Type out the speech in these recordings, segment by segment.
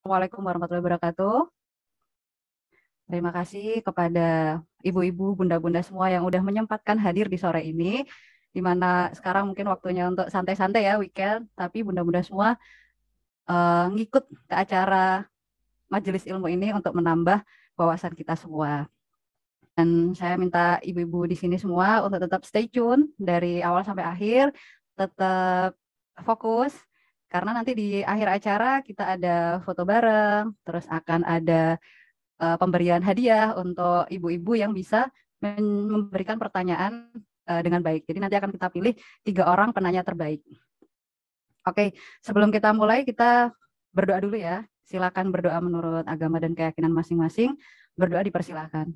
Assalamualaikum warahmatullahi wabarakatuh. Terima kasih kepada ibu-ibu, bunda-bunda semua yang udah menyempatkan hadir di sore ini, di mana sekarang mungkin waktunya untuk santai-santai ya weekend, tapi bunda-bunda semua ngikut ke acara majelis ilmu ini untuk menambah wawasan kita semua. Dan saya minta ibu-ibu di sini semua untuk tetap stay tune dari awal sampai akhir, tetap fokus, karena nanti di akhir acara kita ada foto bareng, terus akan ada pemberian hadiah untuk ibu-ibu yang bisa memberikan pertanyaan dengan baik. Jadi nanti akan kita pilih 3 orang penanya terbaik. Oke, sebelum kita mulai kita berdoa dulu ya. Silakan berdoa menurut agama dan keyakinan masing-masing. Berdoa dipersilakan.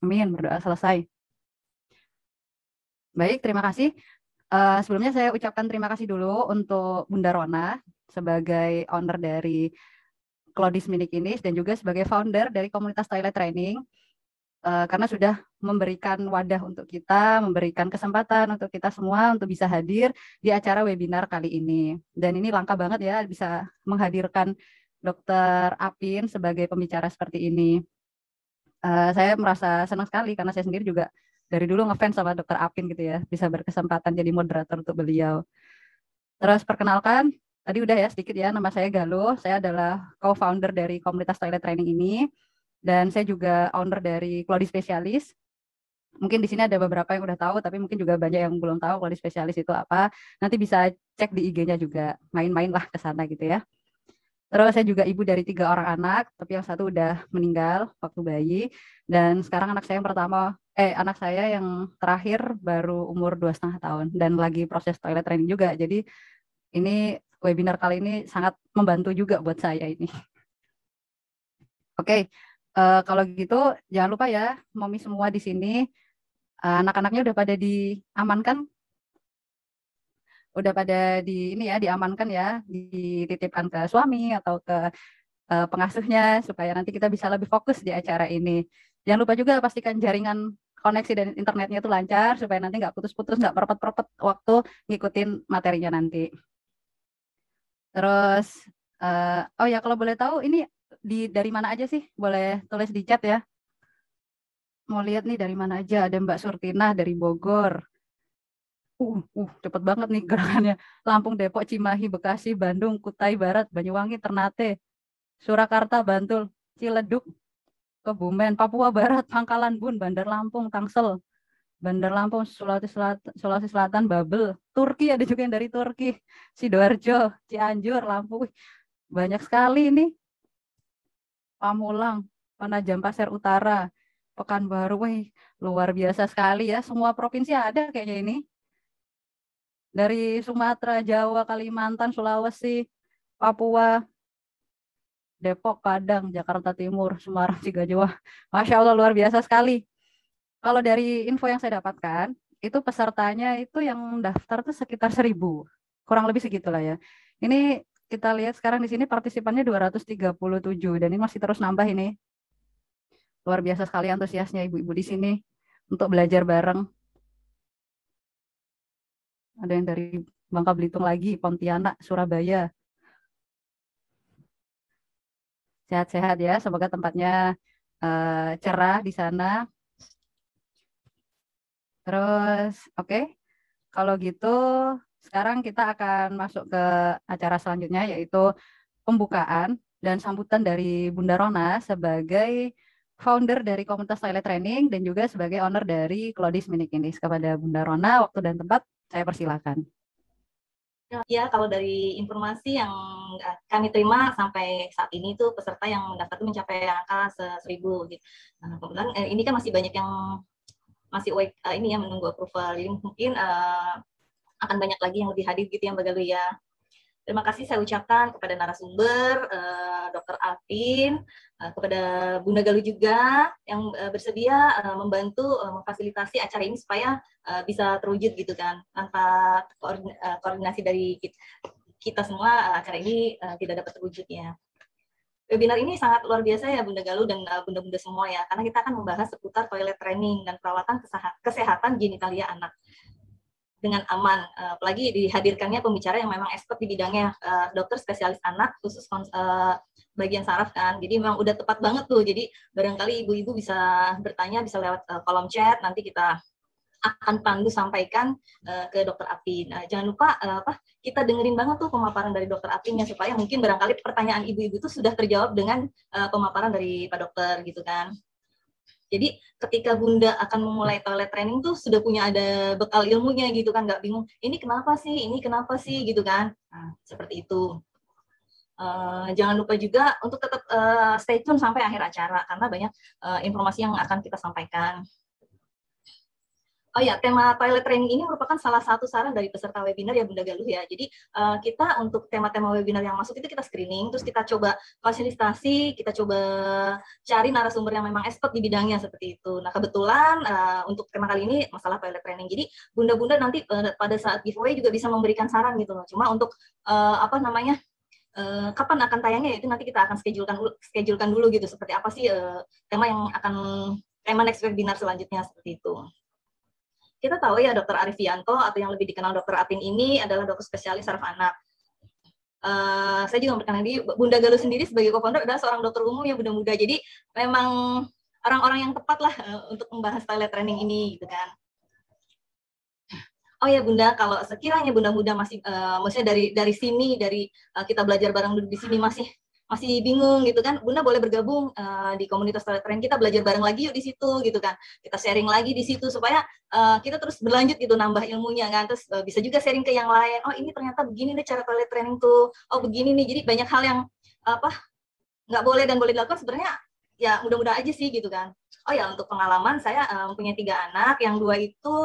Amin, berdoa selesai. Baik, terima kasih. Sebelumnya saya ucapkan terima kasih dulu untuk Bunda Rona sebagai owner dari Claudis Minikinis dan juga sebagai founder dari komunitas toilet training, karena sudah memberikan wadah untuk kita, memberikan kesempatan untuk kita semua untuk bisa hadir di acara webinar kali ini. Dan ini langka banget ya bisa menghadirkan Dr. Apin sebagai pembicara seperti ini. Saya merasa senang sekali karena saya sendiri juga dari dulu ngefans sama Dr. Apin gitu ya, bisa berkesempatan jadi moderator untuk beliau. Terus perkenalkan, tadi udah ya sedikit ya, nama saya Galuh, saya adalah co-founder dari komunitas toilet training ini, dan saya juga owner dari Claudis Spesialis. Mungkin di sini ada beberapa yang udah tahu, tapi mungkin juga banyak yang belum tahu Claudis Spesialis itu apa. Nanti bisa cek di IG-nya juga, main-main lah ke sana gitu ya. Terus saya juga ibu dari 3 orang anak, tapi yang satu udah meninggal waktu bayi. Dan sekarang anak saya yang pertama, anak saya yang terakhir baru umur 2,5 tahun dan lagi proses toilet training juga. Jadi ini webinar kali ini sangat membantu juga buat saya ini. Oke, kalau gitu jangan lupa ya, Mami semua di sini, anak-anaknya udah pada diamankan, udah pada ini ya diamankan ya, dititipkan ke suami atau ke pengasuhnya supaya nanti kita bisa lebih fokus di acara ini. Jangan lupa juga pastikan jaringan koneksi dan internetnya itu lancar supaya nanti nggak putus-putus, nggak perpet-perpet waktu ngikutin materinya nanti. Terus, oh ya kalau boleh tahu ini dari mana aja sih? Boleh tulis di chat ya. Mau lihat nih dari mana aja. Ada Mbak Surtina dari Bogor. Cepet banget nih gerakannya. Lampung, Depok, Cimahi, Bekasi, Bandung, Kutai Barat, Banyuwangi, Ternate, Surakarta, Bantul, Ciledug, Kebumen, Papua Barat, Pangkalan Bun, Bandar Lampung, Tangsel, Bandar Lampung, Sulawesi Selatan, Babel, Turki, ada juga yang dari Turki, Sidoarjo, Cianjur, Lampung. Banyak sekali ini. Pamulang, Penajam Pasir Utara, Pekanbaru, luar biasa sekali ya. Semua provinsi ada kayaknya ini. Dari Sumatera, Jawa, Kalimantan, Sulawesi, Papua, Depok, Padang, Jakarta Timur, Semarang, Cigajuwa. Masya Allah, luar biasa sekali. Kalau dari info yang saya dapatkan, itu pesertanya itu yang daftar tuh sekitar 1.000. Kurang lebih segitulah ya. Ini kita lihat sekarang di sini partisipannya 237 dan ini masih terus nambah ini. Luar biasa sekali antusiasnya ibu-ibu di sini untuk belajar bareng. Ada yang dari Bangka Belitung lagi, Pontianak, Surabaya. Sehat-sehat ya, semoga tempatnya cerah di sana. Terus, oke, kalau gitu sekarang kita akan masuk ke acara selanjutnya, yaitu pembukaan dan sambutan dari Bunda Rona sebagai founder dari komunitas toilet training dan juga sebagai owner dari Claudis Minikinis. Kepada Bunda Rona, waktu dan tempat saya persilakan. Ya, kalau dari informasi yang kami terima sampai saat ini tuh peserta yang mendaftar itu mencapai angka 1.000 gitu. Nah, kebetulan ini kan masih banyak yang masih ini ya menunggu approval. Jadi mungkin akan banyak lagi yang lebih hadir gitu yang Mbak Galuh ya. Terima kasih saya ucapkan kepada narasumber, Dr. Alvin, kepada Bunda Galuh juga yang bersedia membantu memfasilitasi acara ini supaya bisa terwujud gitu kan. Tanpa koordinasi dari kita semua, acara ini tidak dapat terwujudnya. webinar ini sangat luar biasa ya Bunda Galuh dan Bunda-Bunda semua ya, karena kita akan membahas seputar toilet training dan perawatan kesehatan genitalia anak dengan aman. Apalagi dihadirkannya pembicara yang memang expert di bidangnya, dokter spesialis anak khusus bagian saraf kan. Jadi memang udah tepat banget tuh. Jadi barangkali ibu-ibu bisa bertanya, bisa lewat kolom chat, nanti kita akan pandu sampaikan ke dokter Apin. Jangan lupa kita dengerin banget tuh pemaparan dari dokter Apinnya, supaya mungkin barangkali pertanyaan ibu-ibu itu sudah terjawab dengan pemaparan dari Pak Dokter gitu kan. Jadi ketika Bunda akan memulai toilet training tuh sudah punya ada bekal ilmunya gitu kan, nggak bingung ini kenapa sih gitu kan. Nah, seperti itu. Jangan lupa juga untuk tetap stay tune sampai akhir acara karena banyak informasi yang akan kita sampaikan. Oh ya, tema toilet training ini merupakan salah satu saran dari peserta webinar ya Bunda Galuh ya. Jadi kita untuk tema-tema webinar yang masuk itu kita screening, terus kita coba fasilitasi, kita coba cari narasumber yang memang expert di bidangnya seperti itu. Nah kebetulan untuk tema kali ini masalah toilet training. Jadi Bunda-Bunda nanti pada saat giveaway juga bisa memberikan saran gitu loh. Cuma untuk kapan akan tayangnya itu nanti kita akan schedulekan dulu gitu. Seperti apa sih tema next webinar selanjutnya seperti itu. Kita tahu ya Dr. Arifianto atau yang lebih dikenal Dr. Apin ini adalah dokter spesialis saraf anak. Saya juga berkenan di Bunda Galuh sendiri sebagai co-founder adalah seorang dokter umum yang muda-muda. Jadi memang orang-orang yang tepat lah untuk membahas toilet training ini gitu kan. Oh ya Bunda, kalau sekiranya Bunda-Bunda masih maksudnya dari sini kita belajar bareng dulu di sini masih bingung gitu kan, Bunda boleh bergabung di komunitas toilet training, kita belajar bareng lagi yuk di situ gitu kan, kita sharing lagi di situ supaya kita terus berlanjut gitu nambah ilmunya kan, terus bisa juga sharing ke yang lain, oh ini ternyata begini nih cara toilet training tuh, oh begini nih, jadi banyak hal yang nggak boleh dan boleh dilakukan sebenarnya ya mudah-mudah aja sih gitu kan. Oh ya untuk pengalaman saya punya 3 anak, yang 2 itu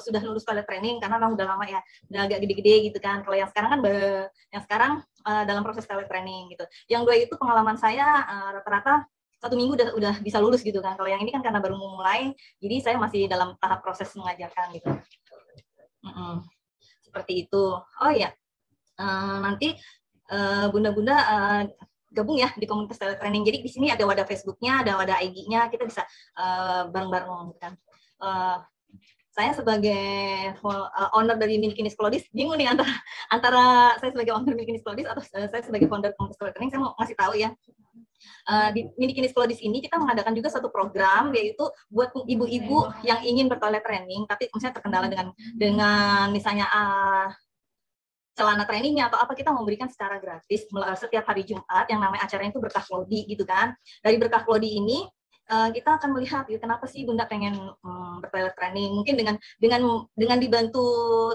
sudah lulus toilet training karena memang udah lama ya, udah agak gede-gede gitu kan. Kalau yang sekarang kan dalam proses toilet training gitu. Yang 2 itu pengalaman saya rata-rata 1 minggu udah bisa lulus gitu kan. Kalau yang ini kan karena baru memulai, jadi saya masih dalam tahap proses mengajarkan gitu. Seperti itu. Oh ya, nanti Bunda-Bunda gabung ya di komunitas toilet training. Jadi di sini ada wadah Facebooknya, ada wadah IG-nya, kita bisa bareng-bareng kan. Saya sebagai owner dari Mini Kinis Klodis bingung nih antara saya sebagai owner Mini Kinis Klodis atau saya sebagai founder komunitas toilet training. Saya mau ngasih tahu ya. Di Mini Kinis Klodis ini kita mengadakan juga satu program, yaitu buat ibu-ibu yang ingin bertoilet training tapi misalnya terkendala dengan misalnya celana trainingnya atau apa, kita memberikan secara gratis setiap hari Jumat yang namanya acaranya itu Berkah Klodi gitu kan. Dari Berkah Klodi ini kita akan melihat gitu, kenapa sih Bunda pengen bertoilet training. Mungkin dengan dibantu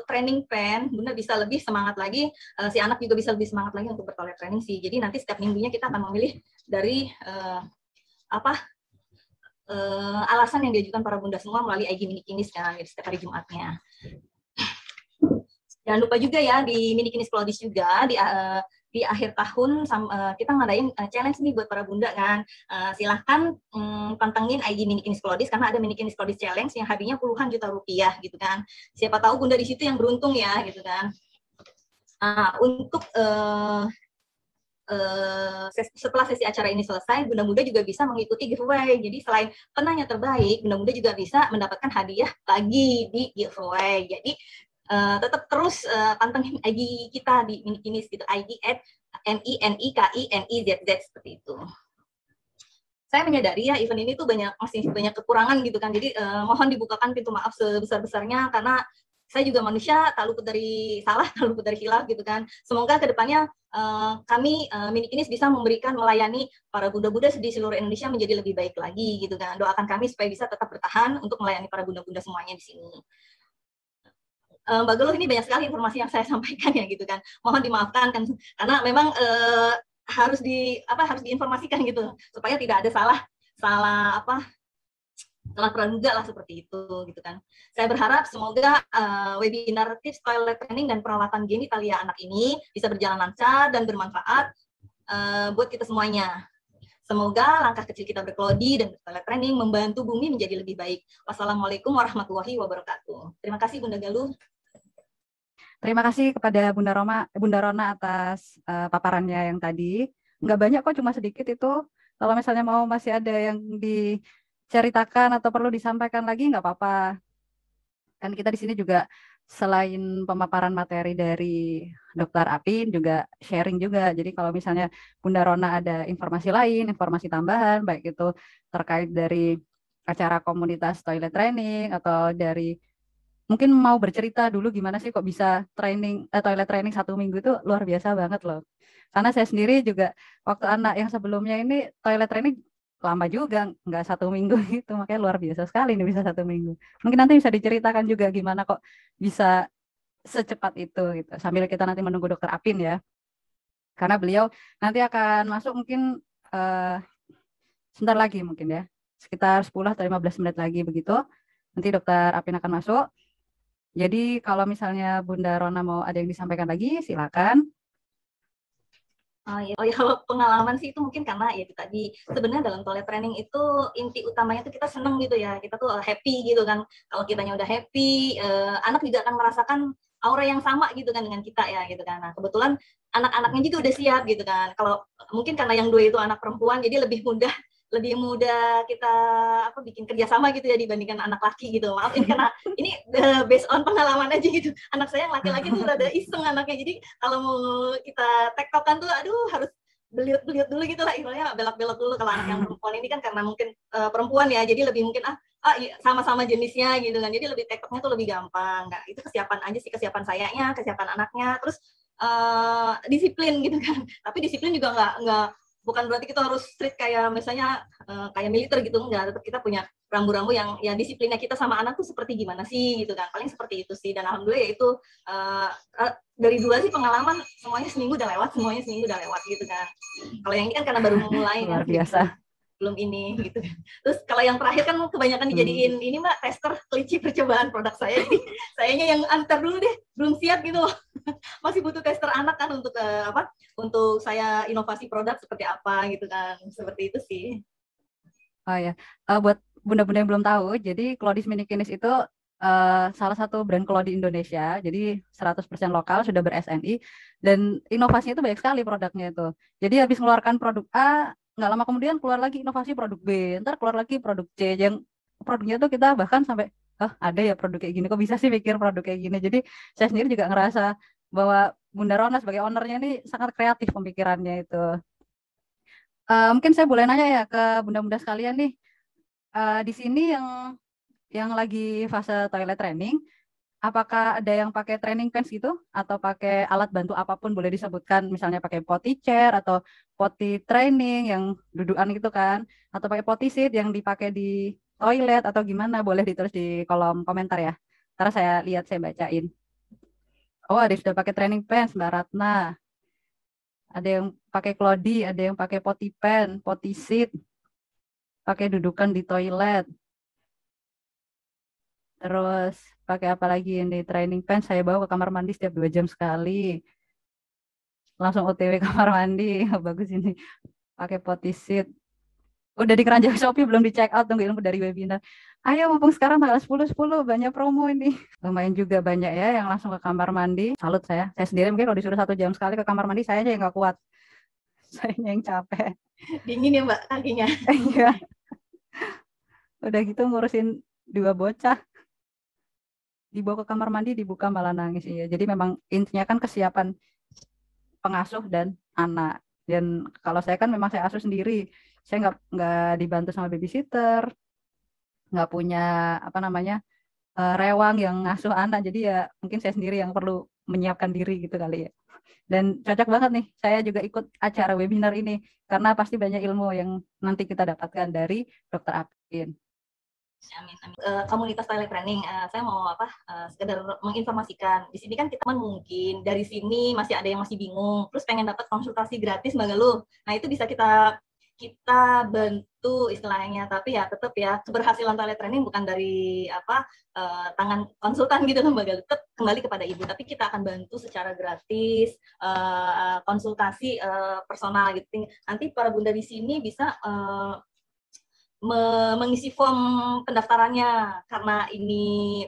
training pen, Bunda bisa lebih semangat lagi, si anak juga bisa lebih semangat lagi untuk bertoilet training sih. Jadi nanti setiap minggunya kita akan memilih dari alasan yang diajukan para Bunda semua melalui IG Mini Kinis kan, setiap hari Jumatnya. Jangan lupa juga ya di Mini Kinis Klodis juga di akhir tahun kita ngadain challenge nih buat para Bunda kan. Silahkan pantengin IG Mini Kinis Klodis karena ada Mini Kinis Klodis Challenge yang hadiahnya puluhan juta rupiah gitu kan. Siapa tahu Bunda di situ yang beruntung ya gitu kan. Untuk setelah sesi acara ini selesai, Bunda-Bunda juga bisa mengikuti giveaway. Jadi selain penanya terbaik, Bunda-Bunda juga bisa mendapatkan hadiah lagi di giveaway. Jadi tetap terus pantengin IG kita di Mini Kinis gitu, IG @NINIKINIZZ seperti itu. Saya menyadari ya event ini tuh masih banyak kekurangan gitu kan, jadi mohon dibukakan pintu maaf sebesar-besarnya karena saya juga manusia, tak luput dari salah, tak luput dari khilaf gitu kan. Semoga kedepannya kami Mini Kinis bisa melayani para bunda-bunda di seluruh Indonesia menjadi lebih baik lagi gitu kan. Doakan kami supaya bisa tetap bertahan untuk melayani para bunda-bunda semuanya di sini. Mbak Galuh, ini banyak sekali informasi yang saya sampaikan ya gitu kan. Mohon dimaafkan kan karena memang harus diinformasikan gitu supaya tidak ada salah praduga lah seperti itu gitu kan. Saya berharap semoga webinar tips toilet training dan perawatan genitalia anak ini bisa berjalan lancar dan bermanfaat buat kita semuanya. Semoga langkah kecil kita berkelodi dan toilet training membantu bumi menjadi lebih baik. Wassalamualaikum warahmatullahi wabarakatuh. Terima kasih Bunda Galuh. Terima kasih kepada Bunda Rona atas paparannya yang tadi. nggak banyak kok, cuma sedikit itu. Kalau misalnya mau masih ada yang diceritakan atau perlu disampaikan lagi nggak apa-apa. Kan kita di sini juga selain pemaparan materi dari Dokter Apin juga sharing juga. Jadi kalau misalnya Bunda Rona ada informasi lain, informasi tambahan, baik itu terkait dari acara komunitas toilet training atau dari mungkin mau bercerita dulu gimana sih kok bisa toilet training 1 minggu itu luar biasa banget loh. Karena saya sendiri juga waktu anak yang sebelumnya ini toilet training lama juga, nggak 1 minggu gitu, makanya luar biasa sekali nih bisa 1 minggu. Mungkin nanti bisa diceritakan juga gimana kok bisa secepat itu gitu. Sambil kita nanti menunggu Dokter Apin ya, karena beliau nanti akan masuk mungkin eh, sebentar lagi mungkin ya, sekitar 10 atau 15 menit lagi begitu. Nanti Dokter Apin akan masuk. Jadi kalau misalnya Bunda Rona mau ada yang disampaikan lagi, silakan. Oh ya, kalau pengalaman sih itu mungkin karena ya itu tadi sebenarnya dalam toilet training itu inti utamanya tuh kita seneng gitu ya, kita tuh happy gitu kan. Kalau kitanya udah happy, anak juga akan merasakan aura yang sama gitu kan dengan kita ya gitu kan. Nah kebetulan anak-anaknya juga udah siap gitu kan. Kalau mungkin karena yang 2 itu anak perempuan, jadi lebih mudah kita bikin kerjasama gitu ya dibandingkan anak laki gitu. Maaf ini karena ini based on pengalaman aja gitu. Anak saya yang laki-laki tuh rada iseng anaknya. Jadi kalau mau kita tektokan tuh aduh harus beliut-beliut dulu gitu lah, istilahnya belok-belok dulu. Kalau anak yang perempuan ini kan karena mungkin perempuan ya, jadi lebih mungkin sama-sama jenisnya gitu kan, jadi lebih tektoknya tuh lebih gampang. Nah itu kesiapan aja sih, kesiapan sayanya, kesiapan anaknya, terus disiplin gitu kan. Tapi disiplin juga nggak bukan berarti kita harus strict kayak misalnya kayak militer gitu, enggak. Tetap kita punya rambu-rambu yang ya disiplinnya kita sama anak tuh seperti gimana sih gitu kan, paling seperti itu sih. Dan alhamdulillah ya itu dari 2 sih pengalaman semuanya seminggu udah lewat gitu kan. Kalau yang ini kan karena baru memulai Luar kan biasa. belum ini gitu. Terus kalau yang terakhir kan kebanyakan dijadiin ini Mbak tester kelinci percobaan produk saya. Jadi sayanya yang antar dulu deh, belum siap gitu loh. Masih butuh tester anak kan untuk untuk saya inovasi produk seperti apa gitu kan. Seperti itu sih. Oh ya, buat bunda-bunda yang belum tahu, jadi Claudis Minikinis itu salah satu brand Claudi Indonesia, jadi 100% lokal, sudah ber-SNI, dan inovasinya itu banyak sekali produknya itu. Jadi habis mengeluarkan produk A, nggak lama kemudian keluar lagi inovasi produk B, ntar keluar lagi produk C, yang produknya itu kita bahkan sampai, ada ya produk kayak gini, kok bisa sih pikir produk kayak gini. Jadi saya sendiri juga ngerasa bahwa Bunda Rona sebagai ownernya ini sangat kreatif pemikirannya itu. Mungkin saya boleh nanya ya ke bunda-bunda sekalian nih, di sini yang lagi fase toilet training, apakah ada yang pakai training pants gitu atau pakai alat bantu apapun, boleh disebutkan misalnya pakai potty chair atau potty training yang dudukan gitu kan, atau pakai potty seat yang dipakai di toilet atau gimana, boleh ditulis di kolom komentar ya. Ntar saya lihat, saya bacain. Oh, ada yang sudah pakai training pants, Mbak Ratna. Ada yang pakai Claudi, ada yang pakai potty pen, potty seat, pakai dudukan di toilet. Terus pakai apa lagi ini, training pants saya bawa ke kamar mandi setiap 2 jam sekali. Langsung OTW kamar mandi. Bagus ini. Pakai potty seat. Udah di keranjang Shopee belum di check out, tunggu ilmu dari webinar. Ayo mumpung sekarang tanggal 10-10 banyak promo ini. Lumayan juga banyak ya yang langsung ke kamar mandi. Salut saya. Saya sendiri mungkin kalau disuruh 1 jam sekali ke kamar mandi saya aja yang nggak kuat. Saya yang capek. Dingin ya Mbak kakinya. Iya. Udah gitu ngurusin 2 bocah. Dibawa ke kamar mandi dibuka malah nangis ya. Jadi memang intinya kan kesiapan pengasuh dan anak. Dan kalau saya kan memang saya asuh sendiri, saya nggak dibantu sama babysitter, nggak punya apa namanya rewang yang ngasuh anak. Jadi ya mungkin saya sendiri yang perlu menyiapkan diri gitu kali ya. Dan cocok banget nih, saya juga ikut acara webinar ini karena pasti banyak ilmu yang nanti kita dapatkan dari Dokter Apin. Amin, amin. Komunitas toilet training, saya mau sekedar menginformasikan. Di sini kan kita mungkin dari sini masih ada yang masih bingung, terus pengen dapat konsultasi gratis Mbak Galuh. Nah itu bisa kita bantu istilahnya, tapi ya tetap ya keberhasilan toilet training bukan dari tangan konsultan gitu kan Mbak Galuh, tetap kembali kepada ibu. Tapi kita akan bantu secara gratis, konsultasi personal gitu. Nanti para bunda di sini bisa mengisi form pendaftarannya, karena ini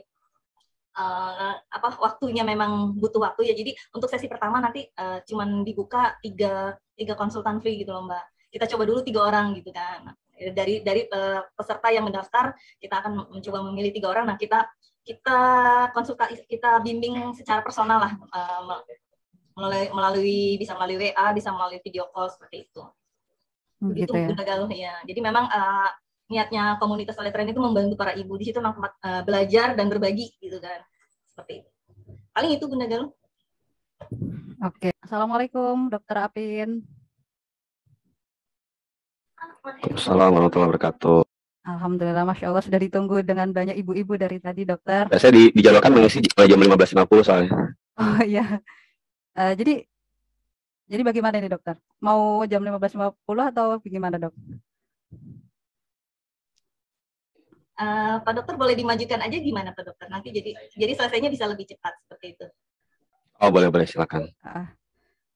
waktunya memang butuh waktu ya. Jadi untuk sesi pertama nanti cuman dibuka tiga konsultan free gitu loh Mbak. Kita coba dulu 3 orang gitu kan. Dari peserta yang mendaftar, kita akan mencoba memilih 3 orang. Nah, kita konsultasi, kita bimbing secara personal lah, bisa melalui WA, bisa melalui video call seperti itu. Begitu Gitu ya. Bunda Galuh ya. Jadi memang niatnya komunitas toilet training itu membantu para ibu. Di situ memang tempat belajar dan berbagi gitu kan. Seperti itu. Paling itu Bunda Galuh. Oke. Assalamualaikum Dokter Apin. Assalamualaikum warahmatullahi wabarakatuh. Alhamdulillah, Masya Allah sudah ditunggu dengan banyak ibu-ibu dari tadi dokter. Saya dijadwalkan mengisi jam 15.50 soalnya. Oh iya. Jadi bagaimana ini dokter? Mau jam 15.50 atau bagaimana dok? Pak dokter boleh dimajukan aja gimana Pak dokter? Nanti jadi selesainya bisa lebih cepat seperti itu. Oh boleh silakan.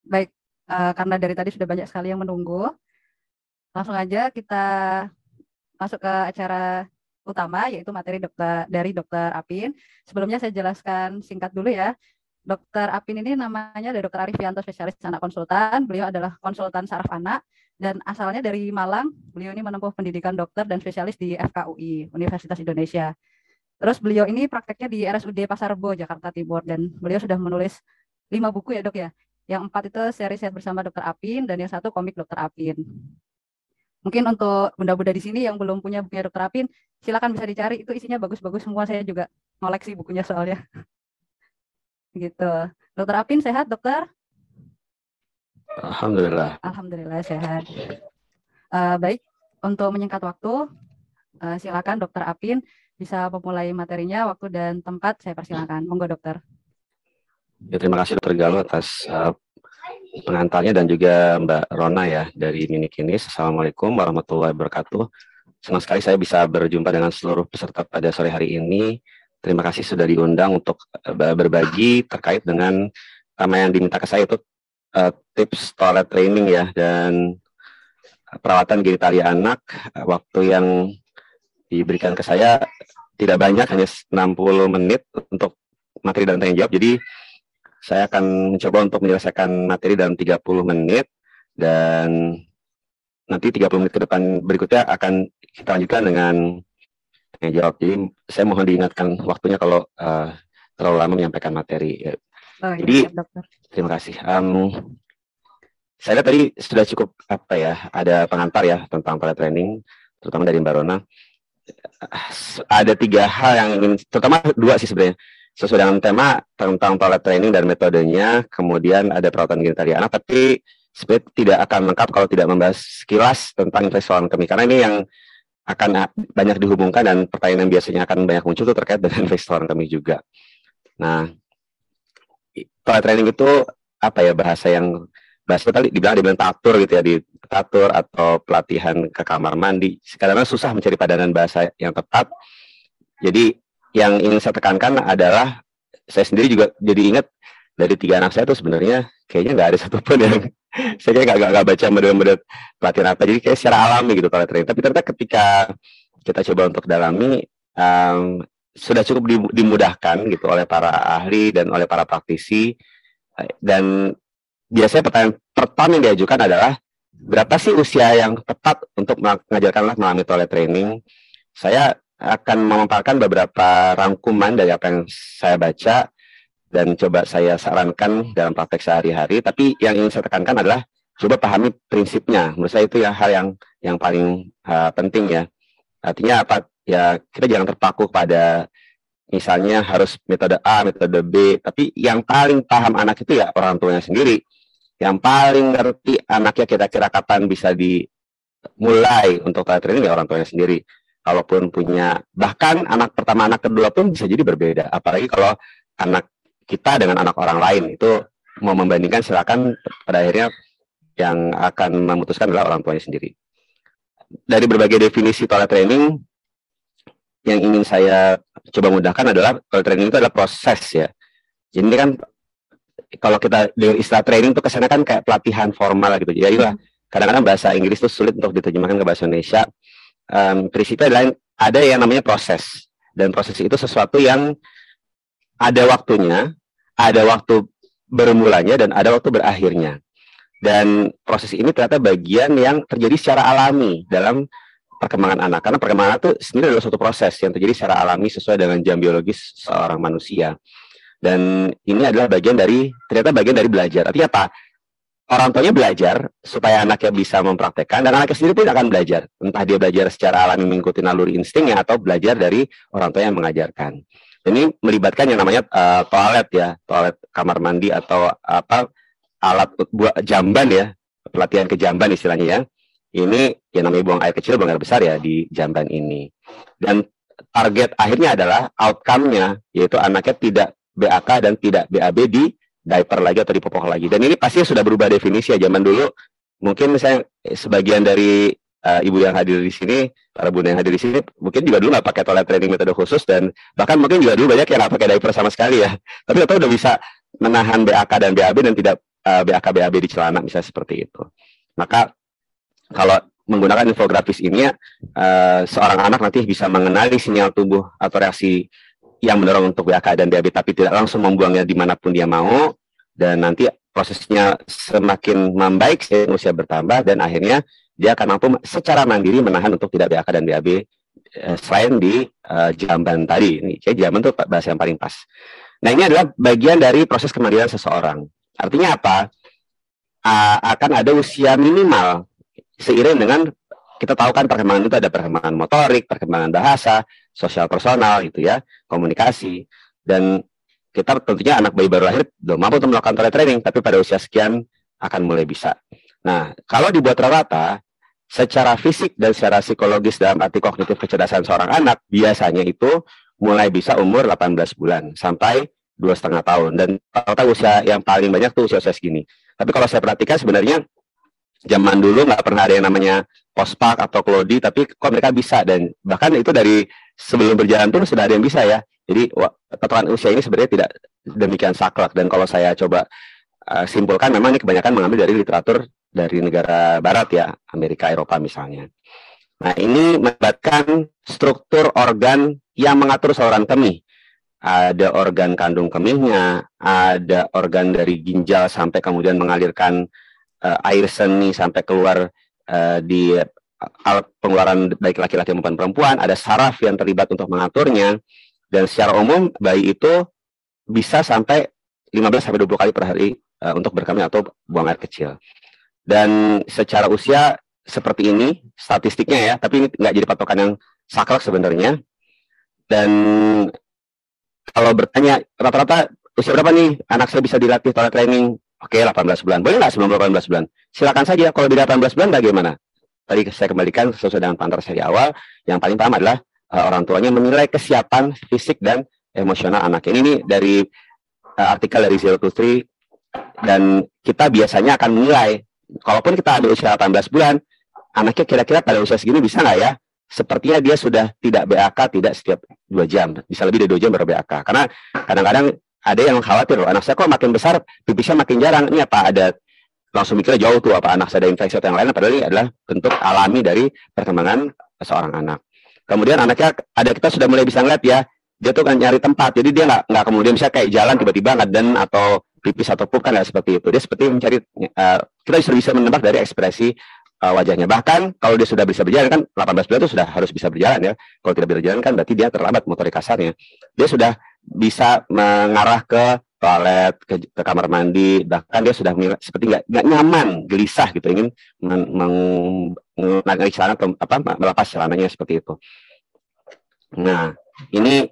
Baik, karena dari tadi sudah banyak sekali yang menunggu, langsung aja kita masuk ke acara utama, yaitu materi dari Dokter Apin. Sebelumnya saya jelaskan singkat dulu ya. Dokter Apin ini namanya dari Dokter Arifianto, spesialis anak konsultan. Beliau adalah konsultan saraf anak dan asalnya dari Malang. Beliau ini menempuh pendidikan dokter dan spesialis di FKUI, Universitas Indonesia. Terus beliau ini prakteknya di RSUD Pasar Rebo, Jakarta Timur, dan beliau sudah menulis 5 buku ya dok ya. Yang 4 itu seri Sehat Bersama Dokter Apin, dan yang 1 komik Dokter Apin. Mungkin untuk bunda-bunda di sini yang belum punya bukunya Dokter Apin, silakan bisa dicari, itu isinya bagus-bagus semua, saya juga ngoleksi bukunya soalnya. Gitu. Dokter Apin sehat dokter? Alhamdulillah. Alhamdulillah sehat. Baik, untuk menyingkat waktu, silakan Dokter Apin bisa memulai materinya, waktu dan tempat saya persilakan. Monggo dokter. Ya, terima kasih Dokter Galuh atas pengantarnya dan juga Mbak Rona ya dari Minikinis. Assalamualaikum warahmatullahi wabarakatuh. Senang sekali saya bisa berjumpa dengan seluruh peserta pada sore hari ini. Terima kasih sudah diundang untuk berbagi terkait dengan tema yang diminta ke saya, itu tips toilet training ya, dan perawatan genitalia anak. Waktu yang diberikan ke saya tidak banyak, hanya 60 menit untuk materi dan tanya jawab. Jadi saya akan mencoba untuk menyelesaikan materi dalam 30 menit, dan nanti 30 menit ke depan berikutnya akan kita lanjutkan dengan tanya jawab. Jadi saya mohon diingatkan waktunya kalau terlalu lama menyampaikan materi. Oh, jadi ya, dokter. Terima kasih. Saya lihat tadi sudah cukup ada pengantar ya tentang toilet training, terutama dari Mbak Rona. Ada 3 hal yang ingin, terutama 2 sih sebenarnya, sesuai dengan tema tentang toilet training dan metodenya. Kemudian ada perawatan genitalia anak, tapi sebenarnya tidak akan lengkap kalau tidak membahas sekilas tentang infeksi saluran kemih, karena ini yang akan banyak dihubungkan dan pertanyaan yang biasanya akan banyak muncul itu terkait dengan infeksi saluran kemih juga. Nah, toilet training itu bahasa tadi dibilang tatur gitu ya, di tatur atau pelatihan ke kamar mandi. Kadang-kadang susah mencari padanan bahasa yang tepat. Jadi yang ingin saya tekankan adalah, saya sendiri juga jadi ingat dari 3 anak saya tuh sebenarnya kayaknya nggak ada satupun yang saya kayak nggak baca model-model pelatihan apa. Jadi kayak secara alami gitu toilet training. Tapi ternyata ketika kita coba untuk dalami, sudah cukup dimudahkan gitu oleh para ahli dan oleh para praktisi. Dan biasanya pertanyaan pertama yang diajukan adalah, berapa sih usia yang tepat untuk mengajarkan anak mengalami toilet training? Saya akan memaparkan beberapa rangkuman dari apa yang saya baca dan coba saya sarankan dalam praktek sehari-hari. Tapi yang ingin saya tekankan adalah coba pahami prinsipnya. Menurut saya itu hal yang paling penting ya. Artinya apa? Ya, kita jangan terpaku pada misalnya harus metode A, metode B. Tapi yang paling paham anak itu ya orang tuanya sendiri. Yang paling ngerti anaknya kira-kira kapan bisa dimulai untuk toilet training ya orang tuanya sendiri. Kalaupun punya, bahkan anak pertama, anak kedua pun bisa jadi berbeda. Apalagi kalau anak kita dengan anak orang lain, itu mau membandingkan silakan, pada akhirnya yang akan memutuskan adalah orang tuanya sendiri. Dari berbagai definisi toilet training, yang ingin saya coba mudahkan adalah toilet training itu adalah proses ya. Jadi ini kan kalau kita dengar istilah training itu kesannya kan kayak pelatihan formal gitu. Jadi kadang-kadang bahasa Inggris itu sulit untuk diterjemahkan ke bahasa Indonesia. Prinsipnya adalah ada yang namanya proses, dan proses itu sesuatu yang ada waktunya, ada waktu bermulanya, dan ada waktu berakhirnya. Dan proses ini ternyata bagian yang terjadi secara alami dalam perkembangan anak. Karena perkembangan anak itu sendiri adalah suatu proses yang terjadi secara alami sesuai dengan jam biologis seorang manusia. Dan ini adalah ternyata bagian dari belajar. Artinya apa? Orang tuanya belajar supaya anaknya bisa mempraktekkan, dan anaknya sendiri pun akan belajar. Entah dia belajar secara alami mengikuti naluri instingnya, atau belajar dari orang tua yang mengajarkan. Ini melibatkan yang namanya toilet ya, toilet kamar mandi atau alat buat jamban ya, pelatihan ke jamban istilahnya ya. Ini yang namanya buang air kecil, buang air besar ya di jamban ini. Dan target akhirnya adalah outcome-nya, yaitu anaknya tidak BAK dan tidak BAB di diaper lagi atau di popok lagi. Dan ini pasti sudah berubah definisi ya. Zaman dulu mungkin misalnya sebagian dari ibu yang hadir di sini, para bunda yang hadir di sini, mungkin juga dulu nggak pakai toilet training metode khusus, dan bahkan mungkin juga dulu banyak yang nggak pakai diaper sama sekali ya. Tapi atau udah bisa menahan BAK dan BAB dan tidak BAK BAB di celana misalnya seperti itu. Maka kalau menggunakan infografis ini, seorang anak nanti bisa mengenali sinyal tubuh atau reaksi yang mendorong untuk BAK dan BAB, tapi tidak langsung membuangnya dimanapun dia mau, dan nanti prosesnya semakin membaik seiring usia bertambah, dan akhirnya dia akan mampu secara mandiri menahan untuk tidak BAK dan BAB selain di jamban tadi. Ini jamban itu bahasa yang paling pas. Nah, ini adalah bagian dari proses kemandirian seseorang. Artinya apa? Akan ada usia minimal seiring dengan kita tahu kan perkembangan itu ada perkembangan motorik, perkembangan bahasa, sosial personal gitu ya, komunikasi, dan kita tentunya anak bayi baru lahir belum mampu untuk melakukan toilet training, tapi pada usia sekian akan mulai bisa. Nah, kalau dibuat rata, secara fisik dan secara psikologis dalam arti kognitif kecerdasan seorang anak biasanya itu mulai bisa umur 18 bulan sampai 2,5 tahun, dan rata usia yang paling banyak tuh usia segini. Tapi kalau saya perhatikan sebenarnya zaman dulu nggak pernah ada yang namanya pospak atau klodi, tapi kok mereka bisa, dan bahkan itu dari sebelum berjalan pun sudah ada yang bisa ya. Jadi patokan usia ini sebenarnya tidak demikian saklek, dan kalau saya coba simpulkan memang ini kebanyakan mengambil dari literatur dari negara barat ya, Amerika, Eropa misalnya. Nah, ini melibatkan struktur organ yang mengatur saluran kemih. Ada organ kandung kemihnya, ada organ dari ginjal sampai kemudian mengalirkan air seni sampai keluar di alat pengeluaran baik laki-laki maupun perempuan, ada saraf yang terlibat untuk mengaturnya, dan secara umum bayi itu bisa sampai 15-20 kali per hari untuk berkemih atau buang air kecil. Dan secara usia seperti ini statistiknya ya, tapi ini nggak jadi patokan yang saklek sebenarnya. Dan kalau bertanya rata-rata usia berapa nih anak saya bisa dilatih toilet training? Oke, 18 bulan. Boleh nggak sebelum 18 bulan? Silakan saja. Kalau beda 18 bulan bagaimana? Tadi saya kembalikan sesuai dengan pantar saya di awal. Yang paling pertama adalah orang tuanya menilai kesiapan fisik dan emosional anak. Ini dari artikel dari Zero to Three, dan kita biasanya akan menilai, kalaupun kita ada usia 18 bulan, anaknya kira-kira pada usia segini bisa nggak ya? Sepertinya dia sudah tidak BAK, tidak setiap 2 jam. Bisa lebih dari 2 jam baru BAK. Karena kadang-kadang ada yang khawatir, loh, anak saya kok makin besar, pipisnya makin jarang. Ini apa ada, langsung mikirnya jauh tuh, apa anak saya ada infeksi atau yang lain, padahal ini adalah bentuk alami dari perkembangan seorang anak. Kemudian anaknya, ada kita sudah mulai bisa ngeliat ya, dia tuh kan nyari tempat, jadi dia nggak kemudian bisa kayak jalan tiba-tiba ngaden atau pipis atau pup, kan nggak seperti itu. Dia seperti mencari, kita bisa menebak dari ekspresi wajahnya. Bahkan kalau dia sudah bisa berjalan, kan 18 bulan itu sudah harus bisa berjalan ya. Kalau tidak bisa berjalan kan berarti dia terlambat motorik kasarnya. Dia sudah bisa mengarah ke toilet, ke kamar mandi, bahkan dia sudah seperti nggak nyaman, gelisah gitu, ingin mengenai celana atau melepas celananya seperti itu. Nah, ini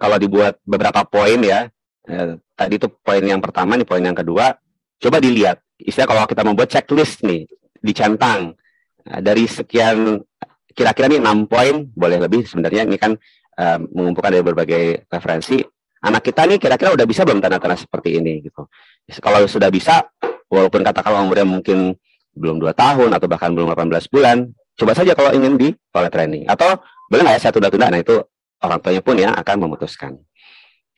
kalau dibuat beberapa poin ya, tadi itu poin yang pertama, nih poin yang kedua, coba dilihat. Istilah kalau kita membuat checklist nih, dicentang dari sekian, kira-kira nih 6 poin, boleh lebih sebenarnya, ini kan mengumpulkan dari berbagai referensi. Anak kita nih kira-kira udah bisa belum tanda-tanda seperti ini gitu. Kalau sudah bisa, walaupun katakanlah umurnya mungkin belum 2 tahun atau bahkan belum 18 bulan, coba saja kalau ingin di toilet training. Atau boleh nggak ya saya tunda-tunda? Nah, itu orang tuanya pun yang akan memutuskan.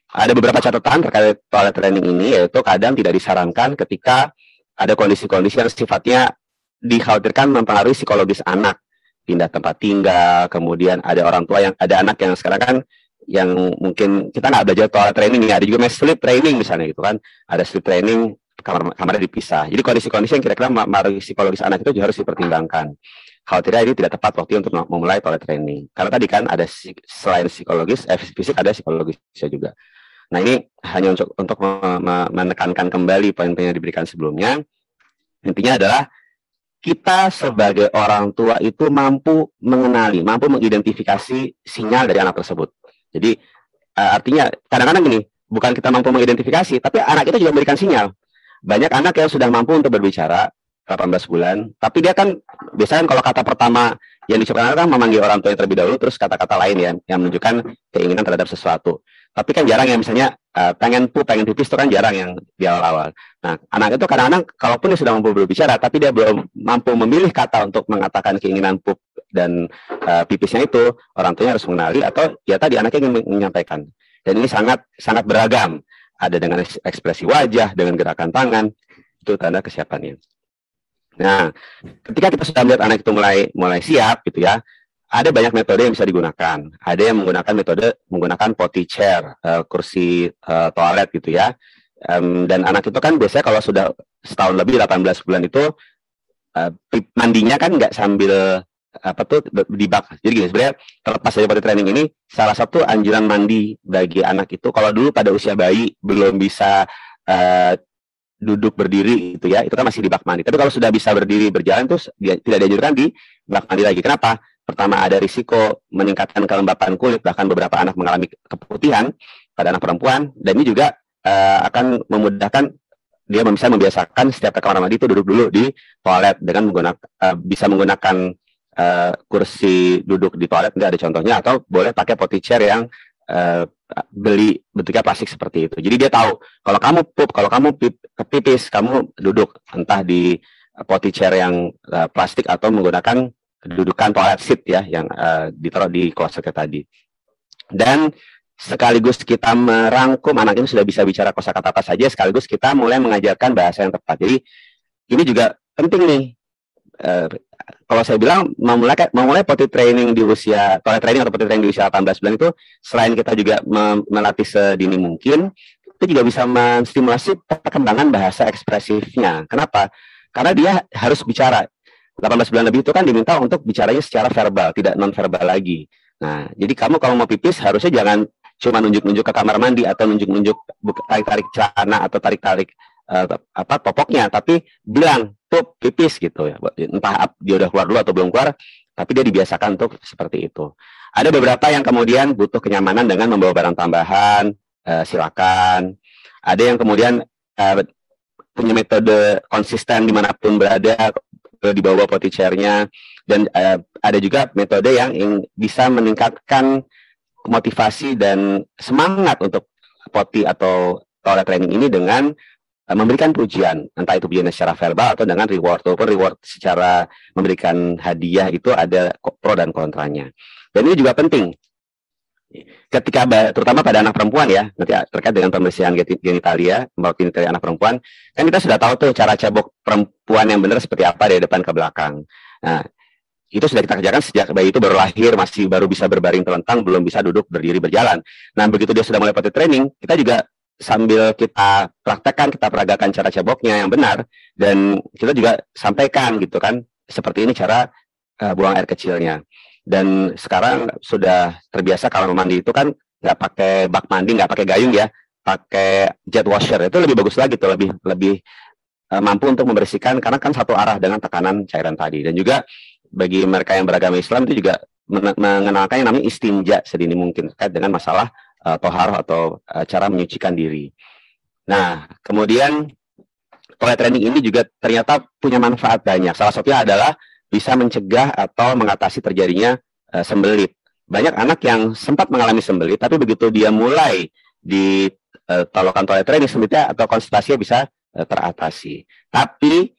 Ada beberapa catatan terkait toilet training ini, yaitu kadang tidak disarankan ketika ada kondisi-kondisi yang sifatnya dikhawatirkan mempengaruhi psikologis anak, pindah tempat tinggal, kemudian ada orang tua yang, ada anak yang sekarang kan yang mungkin kita nggak belajar toilet training ya, ada juga sleep training misalnya gitu kan, ada sleep training kamarnya dipisah. Jadi kondisi-kondisi yang kira-kira psikologis anak itu juga harus dipertimbangkan. Kalau tidak, ini tidak tepat waktu untuk memulai toilet training. Karena tadi kan ada selain psikologis, fisik ada psikologisnya juga. Nah ini hanya untuk menekankan kembali poin-poin yang diberikan sebelumnya. Intinya adalah kita sebagai orang tua itu mampu mengenali, mampu mengidentifikasi sinyal dari anak tersebut. Jadi artinya kadang-kadang gini, bukan kita mampu mengidentifikasi, tapi anak itu juga memberikan sinyal. Banyak anak yang sudah mampu untuk berbicara 18 bulan, tapi dia kan biasanya kalau kata pertama yang diucapkan kan memanggil orang tua yang terlebih dahulu, terus kata-kata lain ya yang menunjukkan keinginan terhadap sesuatu. Tapi kan jarang ya, misalnya pengen pipis itu kan jarang yang di awal-awal. Nah, anak itu kadang-kadang kalaupun dia sudah mampu berbicara, tapi dia belum mampu memilih kata untuk mengatakan keinginan pup dan pipisnya itu, orang tuanya harus mengenali atau ya tadi anaknya ingin menyampaikan. Dan ini sangat sangat beragam. Ada dengan ekspresi wajah, dengan gerakan tangan, itu tanda kesiapannya. Nah, ketika kita sudah melihat anak itu mulai siap gitu ya, ada banyak metode yang bisa digunakan. Ada yang menggunakan potty chair, kursi toilet gitu ya. Dan anak itu kan biasanya kalau sudah setahun lebih 18 bulan itu mandinya kan nggak sambil di bak. Jadi gini, sebenarnya terlepas dari potty training ini, salah satu anjuran mandi bagi anak itu kalau dulu pada usia bayi belum bisa duduk berdiri itu ya, itu kan masih di bak mandi. Tapi kalau sudah bisa berdiri berjalan terus tidak dianjurkan di bak mandi lagi. Kenapa? Pertama, ada risiko meningkatkan kelembapan kulit, bahkan beberapa anak mengalami keputihan pada anak perempuan, dan ini juga akan memudahkan dia bisa membiasakan setiap ke kamar mandi itu duduk dulu di toilet dengan bisa menggunakan kursi duduk di toilet, tidak ada contohnya, atau boleh pakai potty chair yang beli bentuknya plastik seperti itu. Jadi dia tahu kalau kamu pup, kalau kamu pipis, kamu duduk entah di potty chair yang plastik atau menggunakan kedudukan toilet seat ya yang ditaruh di klosetnya tadi. Dan sekaligus kita merangkum anak ini sudah bisa bicara kosakata apa saja, sekaligus kita mulai mengajarkan bahasa yang tepat. Jadi ini juga penting nih. Kalau saya bilang memulai potty training di usia toilet training atau potty training di usia 18 bulan itu, selain kita juga melatih sedini mungkin, itu juga bisa menstimulasi perkembangan bahasa ekspresifnya. Kenapa? Karena dia harus bicara. 18 bulan lebih itu kan diminta untuk bicaranya secara verbal, tidak non-verbal lagi. Nah, jadi kamu kalau mau pipis harusnya jangan cuma nunjuk-nunjuk ke kamar mandi atau nunjuk-nunjuk tarik-tarik celana atau tarik-tarik popoknya, tapi bilang pup pipis gitu ya. Entah dia udah keluar dulu atau belum keluar, tapi dia dibiasakan untuk seperti itu. Ada beberapa yang kemudian butuh kenyamanan dengan membawa barang tambahan, silakan. Ada yang kemudian punya metode konsisten dimanapun berada, di bawah potty chair-nya, dan ada juga metode yang bisa meningkatkan motivasi dan semangat untuk potty atau toilet training ini dengan memberikan pujian, entah itu pujian secara verbal atau dengan reward, ataupun reward secara memberikan hadiah. Itu ada pro dan kontranya. Dan ini juga penting ketika terutama pada anak perempuan ya, nanti terkait dengan pembersihan genitalia, genitalia anak perempuan, kan kita sudah tahu tuh cara cebok perempuan yang benar seperti apa dari depan ke belakang. Nah, itu sudah kita kerjakan sejak bayi itu baru lahir, masih baru bisa berbaring telentang, belum bisa duduk berdiri berjalan. Nah, begitu dia sudah mulai potty training, kita juga sambil kita praktekkan, kita peragakan cara ceboknya yang benar, dan kita juga sampaikan gitu kan, seperti ini cara buang air kecilnya. Dan sekarang sudah terbiasa kalau mandi itu kan nggak pakai bak mandi, nggak pakai gayung ya, pakai jet washer. Itu lebih bagus lagi tuh, lebih mampu untuk membersihkan karena kan satu arah dengan tekanan cairan tadi. Dan juga bagi mereka yang beragama Islam itu juga mengenalkan yang namanya istinja sedini mungkin terkait dengan masalah toharoh atau cara menyucikan diri. Nah, kemudian toilet training ini juga ternyata punya manfaat banyak. Salah satunya adalah bisa mencegah atau mengatasi terjadinya sembelit. Banyak anak yang sempat mengalami sembelit, tapi begitu dia mulai di tolokan toilet training, sembelitnya atau konstipasinya bisa teratasi. Tapi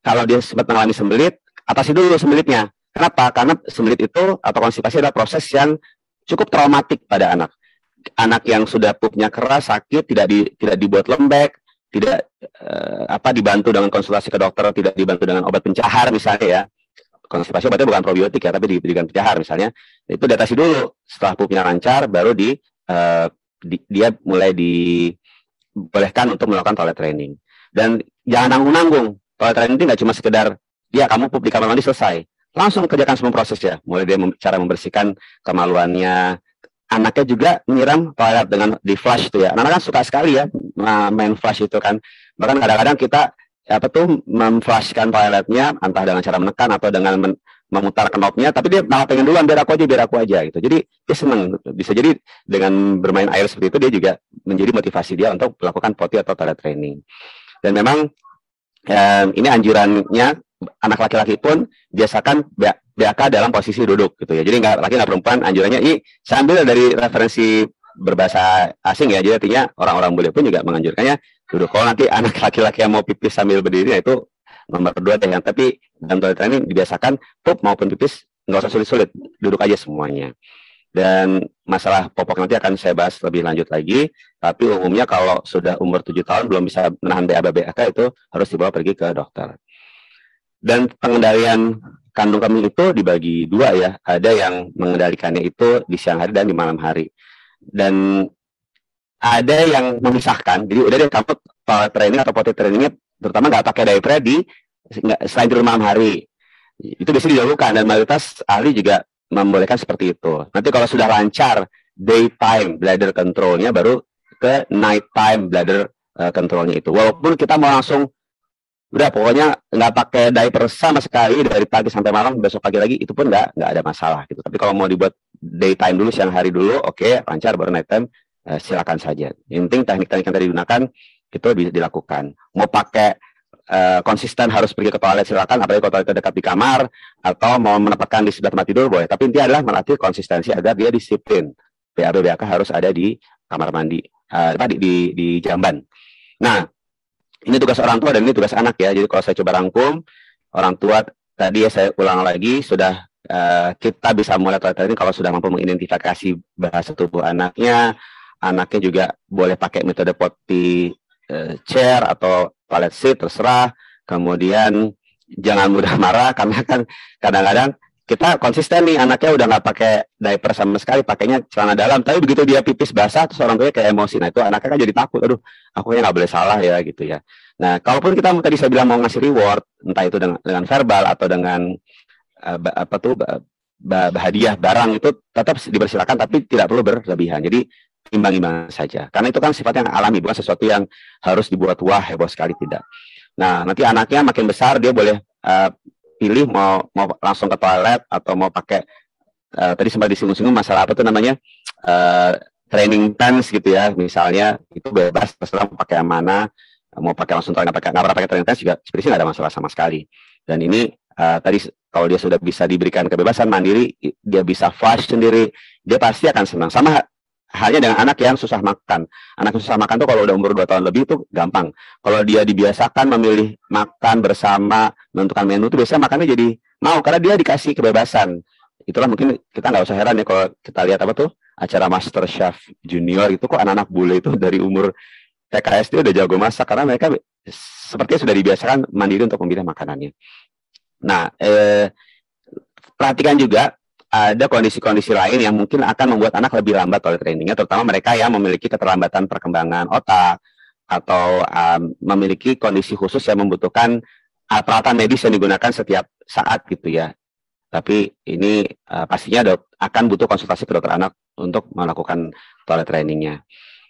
kalau dia sempat mengalami sembelit, atasi dulu sembelitnya. Kenapa? Karena sembelit itu atau konstipasi adalah proses yang cukup traumatik pada anak. Anak yang sudah pupnya keras, sakit, tidak dibuat lembek, tidak dibantu dengan konsultasi ke dokter, tidak dibantu dengan obat pencahar misalnya ya. konstipasi obatnya bukan probiotik ya, tapi diberikan dahar misalnya, itu diatasi dulu. Setelah pupnya lancar, baru dia mulai dibolehkan untuk melakukan toilet training. Dan jangan nanggung-nanggung. Toilet training itu nggak cuma sekedar, ya kamu pup di kamar mandi selesai. Langsung kerjakan semua proses ya. Mulai dia cara membersihkan kemaluannya. Anaknya juga nyiram toilet dengan di flush itu ya. Anak kan suka sekali ya main flush itu kan. Bahkan kadang-kadang kita memflashkan toiletnya entah dengan cara menekan atau dengan memutar knobnya, tapi dia malah pengen duluan, biar aku aja gitu. Jadi dia senang. Bisa jadi dengan bermain air seperti itu dia juga menjadi motivasi dia untuk melakukan potty atau toilet training. Dan memang ini anjurannya anak laki-laki pun biasakan BAK dalam posisi duduk gitu ya. Jadi nggak laki nggak perempuan, anjurannya ini saya ambil dari referensi berbahasa asing ya. Jadi artinya orang-orang bule pun juga menganjurkannya duduk. Kalau nanti anak laki-laki yang mau pipis sambil berdiri, itu nomor 2 deh. Yang tapi dalam toilet training dibiasakan pup maupun pipis nggak usah sulit-sulit, duduk aja semuanya. Dan masalah popok nanti akan saya bahas lebih lanjut lagi. Tapi umumnya kalau sudah umur 7 tahun belum bisa menahan BAK itu harus dibawa pergi ke dokter. Dan pengendalian kandung kemih itu dibagi 2 ya. Ada yang mengendalikannya itu di siang hari dan di malam hari. Dan ada yang memisahkan. Jadi udah deh kamu toilet training atau potty trainingnya terutama nggak pakai diaper selain di malam hari. Itu bisa dilakukan dan mayoritas ahli juga membolehkan seperti itu. Nanti kalau sudah lancar daytime bladder controlnya, baru ke nighttime bladder controlnya itu. Walaupun kita mau langsung udah pokoknya nggak pakai diaper sama sekali dari pagi sampai malam, besok pagi lagi, itu pun nggak ada masalah gitu. Tapi kalau mau dibuat daytime dulu, siang hari dulu, oke, lancar, baru nighttime, silakan saja. Yang penting teknik-teknik yang tadi digunakan itu bisa dilakukan. Mau pakai konsisten harus pergi ke toilet, silakan, apalagi kalau toilet dekat di kamar, atau mau menempatkan di sebelah tempat tidur boleh. Tapi intinya adalah melatih konsistensi agar dia disiplin. BAK harus ada di kamar mandi, di jamban. Nah, ini tugas orang tua dan ini tugas anak ya. Jadi kalau saya coba rangkum, orang tua tadi ya saya ulang lagi, sudah kita bisa mulai toilet training kalau sudah mampu mengidentifikasi bahasa tubuh anaknya. Anaknya juga boleh pakai metode potty chair atau toilet seat, terserah. Kemudian jangan mudah marah, karena kan kadang-kadang kita konsisten nih, anaknya udah nggak pakai diaper sama sekali, pakainya celana dalam, tapi begitu dia pipis basah, terus orang tuanya kayak emosi. Nah itu anaknya kan jadi takut, aduh aku nggak boleh salah ya gitu ya. Nah kalaupun kita tadi saya bilang mau ngasih reward, entah itu dengan verbal atau dengan hadiah barang, itu tetap dipersilakan, tapi tidak perlu berlebihan. Jadi imbang-imbang saja, karena itu kan sifatnya alami, bukan sesuatu yang harus dibuat wah heboh sekali, tidak. Nah nanti anaknya makin besar, dia boleh pilih mau langsung ke toilet atau mau pakai tadi sempat disinggung-singgung masalah apa tuh namanya training pants gitu ya, misalnya itu bebas, terserah mau pakai yang mana, mau pakai langsung toilet nggak pernah pakai training pants juga seperti nggak ada masalah sama sekali. Dan ini tadi kalau dia sudah bisa diberikan kebebasan mandiri, dia bisa flush sendiri, dia pasti akan senang. Sama halnya dengan anak yang susah makan. Anak yang susah makan tuh kalau udah umur 2 tahun lebih itu gampang. Kalau dia dibiasakan memilih makan bersama, menentukan menu itu biasanya makannya jadi mau, karena dia dikasih kebebasan. Itulah mungkin kita nggak usah heran ya kalau kita lihat apa tuh acara Master Chef Junior itu, kok anak-anak bule itu dari umur TK SD udah jago masak, karena mereka sepertinya sudah dibiasakan mandiri untuk memilih makanannya. Nah, perhatikan juga ada kondisi-kondisi lain yang mungkin akan membuat anak lebih lambat toilet trainingnya, terutama mereka yang memiliki keterlambatan perkembangan otak atau memiliki kondisi khusus yang membutuhkan peralatan medis yang digunakan setiap saat gitu ya. Tapi ini pastinya akan butuh konsultasi ke dokter anak untuk melakukan toilet trainingnya.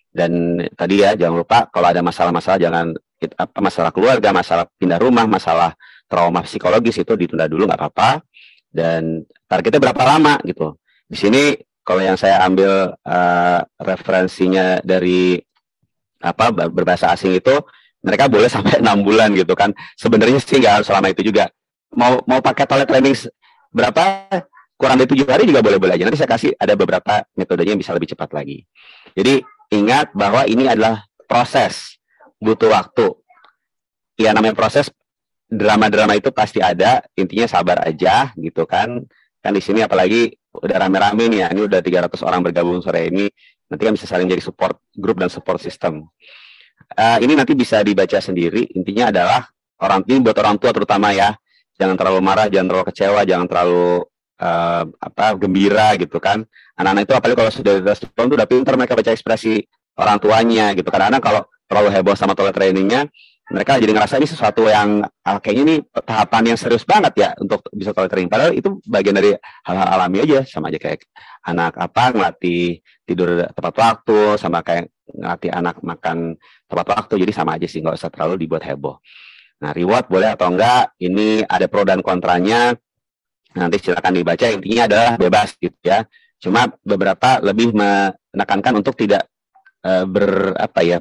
Dan tadi ya jangan lupa kalau ada masalah-masalah, jangan masalah keluarga, masalah pindah rumah, masalah trauma psikologis, itu ditunda dulu, nggak apa-apa. Dan targetnya berapa lama gitu. Di sini kalau yang saya ambil referensinya dari berbahasa asing itu, mereka boleh sampai 6 bulan gitu kan. Sebenarnya sih nggak harus selama itu juga. Mau pakai toilet training berapa, kurang dari 7 hari juga boleh-boleh aja. Nanti saya kasih ada beberapa metodenya yang bisa lebih cepat lagi. Jadi ingat bahwa ini adalah proses, butuh waktu. Ya namanya proses, drama-drama itu pasti ada, intinya sabar aja gitu kan. Kan di sini apalagi udah rame-rame nih ya, ini udah 300 orang bergabung sore ini, nanti kan bisa saling jadi support group dan support system. Ini nanti bisa dibaca sendiri, intinya adalah ini buat orang tua terutama ya, jangan terlalu marah, jangan terlalu kecewa, jangan terlalu gembira gitu kan. Anak-anak itu apalagi kalau sudah di atas 10 tahun itu udah pintar mereka baca ekspresi orang tuanya gitu. Kadang-kadang kalau terlalu heboh sama toilet trainingnya, mereka jadi ngerasa ini sesuatu yang kayaknya ini tahapan yang serius banget ya untuk bisa toilet training. Padahal itu bagian dari hal-hal alami aja, sama aja kayak anak ngelatih tidur tepat waktu, sama kayak ngelatih anak makan tepat waktu. Jadi sama aja sih, nggak usah terlalu dibuat heboh. Nah, reward boleh atau enggak, ini ada pro dan kontranya. Nanti silakan dibaca, intinya adalah bebas gitu ya. Cuma beberapa lebih menekankan untuk tidak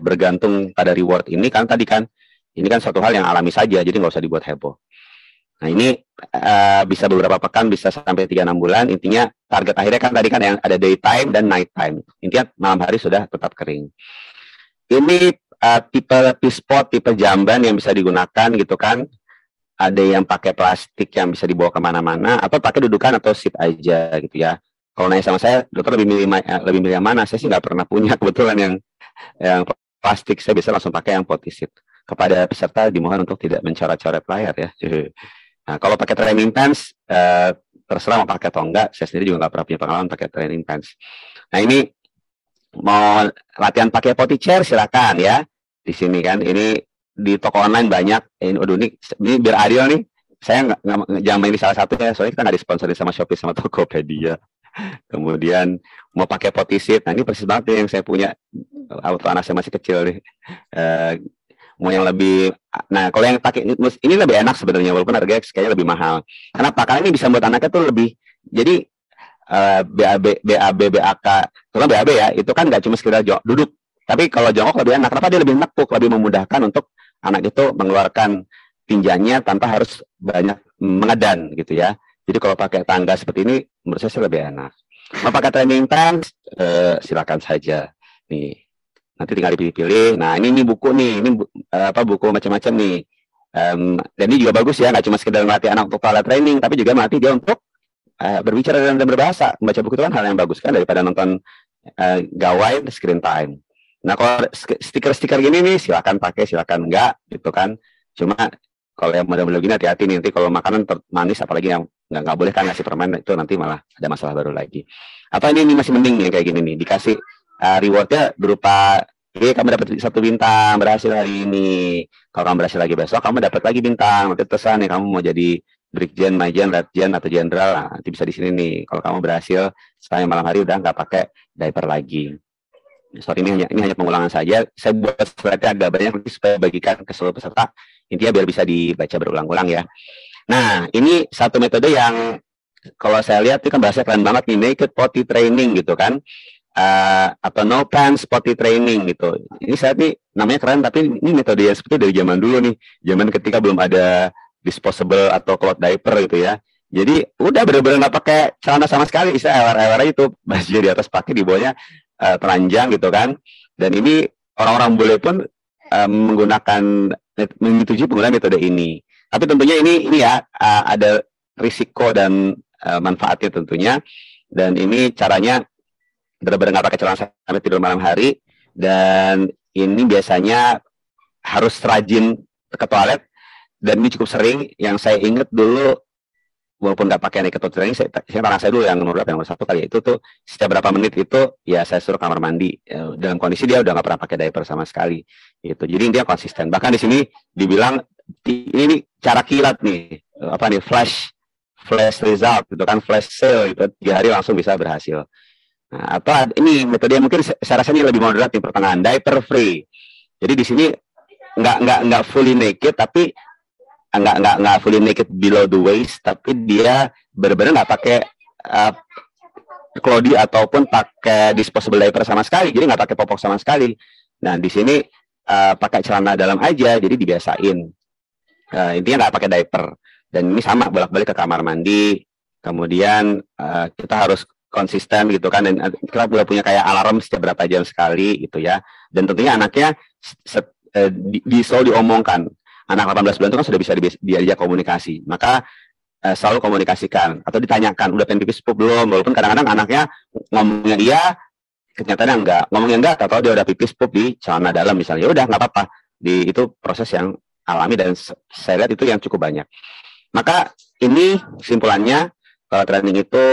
bergantung pada reward ini, kan tadi kan ini kan suatu hal yang alami saja, jadi nggak usah dibuat heboh. Nah, ini bisa beberapa pekan, bisa sampai 3-6 bulan. Intinya target akhirnya kan tadi kan yang ada daytime dan nighttime. Intinya malam hari sudah tetap kering. Ini tipe pispot, tipe jamban yang bisa digunakan gitu kan. Ada yang pakai plastik yang bisa dibawa kemana-mana, atau pakai dudukan atau seat aja gitu ya. Kalau nanya sama saya, dokter lebih milih yang mana? Saya sih nggak pernah punya kebetulan yang plastik. Saya bisa langsung pakai yang poti seat. Kepada peserta dimohon untuk tidak mencoret-coret layar ya. Nah, kalau pakai training pants, terserah mau pakai atau enggak. Saya sendiri juga nggak pernah punya pengalaman pakai training pants. Nah, ini mau latihan pakai poti chair silakan ya. Di sini kan, ini di toko online banyak. Ini biar adil nih. Saya jangan main di salah satunya, soalnya kita nggak disponsorin sama Shopee sama Tokopedia. Kemudian mau pakai poti seat. Nah, ini persis banget yang saya punya. Waktu anak saya masih kecil nih. Mau yang lebih, nah kalau yang pakai ini lebih enak sebenarnya, walaupun harganya kayaknya lebih mahal. Kenapa? Karena ini bisa buat anaknya tuh lebih, jadi BAB, BAK, terutama BAB ya, itu kan nggak cuma sekedar duduk, tapi kalau jongkok lebih enak. Kenapa? Dia lebih nekuk, lebih memudahkan untuk anak itu mengeluarkan tinjanya tanpa harus banyak mengedan gitu ya. Jadi kalau pakai tangga seperti ini, menurut saya lebih enak. Mau pakai training pants, silakan saja. Nih. Nanti tinggal dipilih-pilih. Nah, ini buku nih, ini buku macam-macam nih. Dan ini juga bagus ya, nggak cuma sekedar melatih anak untuk toilet training, tapi juga melatih dia untuk berbicara dan berbahasa. Membaca buku itu kan hal yang bagus kan, daripada nonton gawai screen time. Nah, kalau stiker-stiker gini nih, silakan pakai, silakan enggak, gitu kan. Cuma kalau yang model-model gini hati-hati nih, nanti kalau makanan manis, apalagi yang nggak boleh kan ngasih permen, itu nanti malah ada masalah baru lagi. Atau ini masih mending nih kayak gini nih, dikasih rewardnya berupa kamu dapat 1 bintang, berhasil hari ini. Kalau kamu berhasil lagi besok, kamu dapat lagi bintang. Nanti terserah nih kamu mau jadi Brigjen, Majen, Letjen, atau Jenderal. Nah, nanti bisa di sini nih. Kalau kamu berhasil setelah malam hari udah nggak pakai diaper lagi. Sorry, ini hanya pengulangan saja. Saya buat slide-nya agak banyak supaya bagikan ke seluruh peserta. Intinya biar bisa dibaca berulang-ulang ya. Nah, ini satu metode yang kalau saya lihat itu kan bahasa keren banget nih, naked potty training gitu kan. Atau no pants potty training gitu. Ini saya nih namanya keren, tapi ini metode yang seperti dari zaman dulu nih, zaman ketika belum ada disposable atau cloth diaper gitu ya. Jadi udah bener-bener nggak pakai celana sama sekali, bisa ewer-ewer aja itu, baju di atas pakai, di bawahnya telanjang gitu kan. Dan ini orang-orang bule pun menyetujui penggunaan metode ini. Tapi tentunya ini ya ada risiko dan manfaatnya tentunya. Dan ini caranya benar-benar nggak pakai celana sampai tidur malam hari, dan ini biasanya harus rajin ke toilet, dan ini cukup sering. Yang saya ingat dulu, walaupun nggak pakai naked potty training, saya dulu yang nomor 1 kali itu tuh setiap berapa menit itu ya saya suruh kamar mandi dalam kondisi dia udah nggak pernah pakai diaper sama sekali gitu. Jadi dia konsisten. Bahkan di sini dibilang ini cara kilat nih, flash result gitu kan, flash sale gitu, 3 hari langsung bisa berhasil. Nah, atau ini metode yang mungkin saya rasa ini lebih moderat di pertengahan, diaper free. Jadi di sini nggak fully naked, tapi nggak fully naked below the waist, tapi dia benar-benar nggak pakai clothy ataupun pakai disposable diaper sama sekali. Jadi nggak pakai popok sama sekali. Nah, di sini pakai celana dalam aja, jadi dibiasain. Intinya nggak pakai diaper. Dan ini sama bolak-balik ke kamar mandi. Kemudian kita harus konsisten gitu kan, dan kita udah punya kayak alarm setiap berapa jam sekali gitu ya. Dan tentunya anaknya selalu diomongkan. Anak 18 bulan itu kan sudah bisa diajak komunikasi, maka selalu komunikasikan atau ditanyakan udah pengen pipis pup belum, walaupun kadang-kadang anaknya ngomongnya iya, kenyataannya enggak, ngomongnya enggak, atau dia udah pipis pup di celana dalam misalnya, ya udah nggak apa-apa. Itu proses yang alami dan saya lihat itu yang cukup banyak. Maka ini kesimpulannya, kalau training itu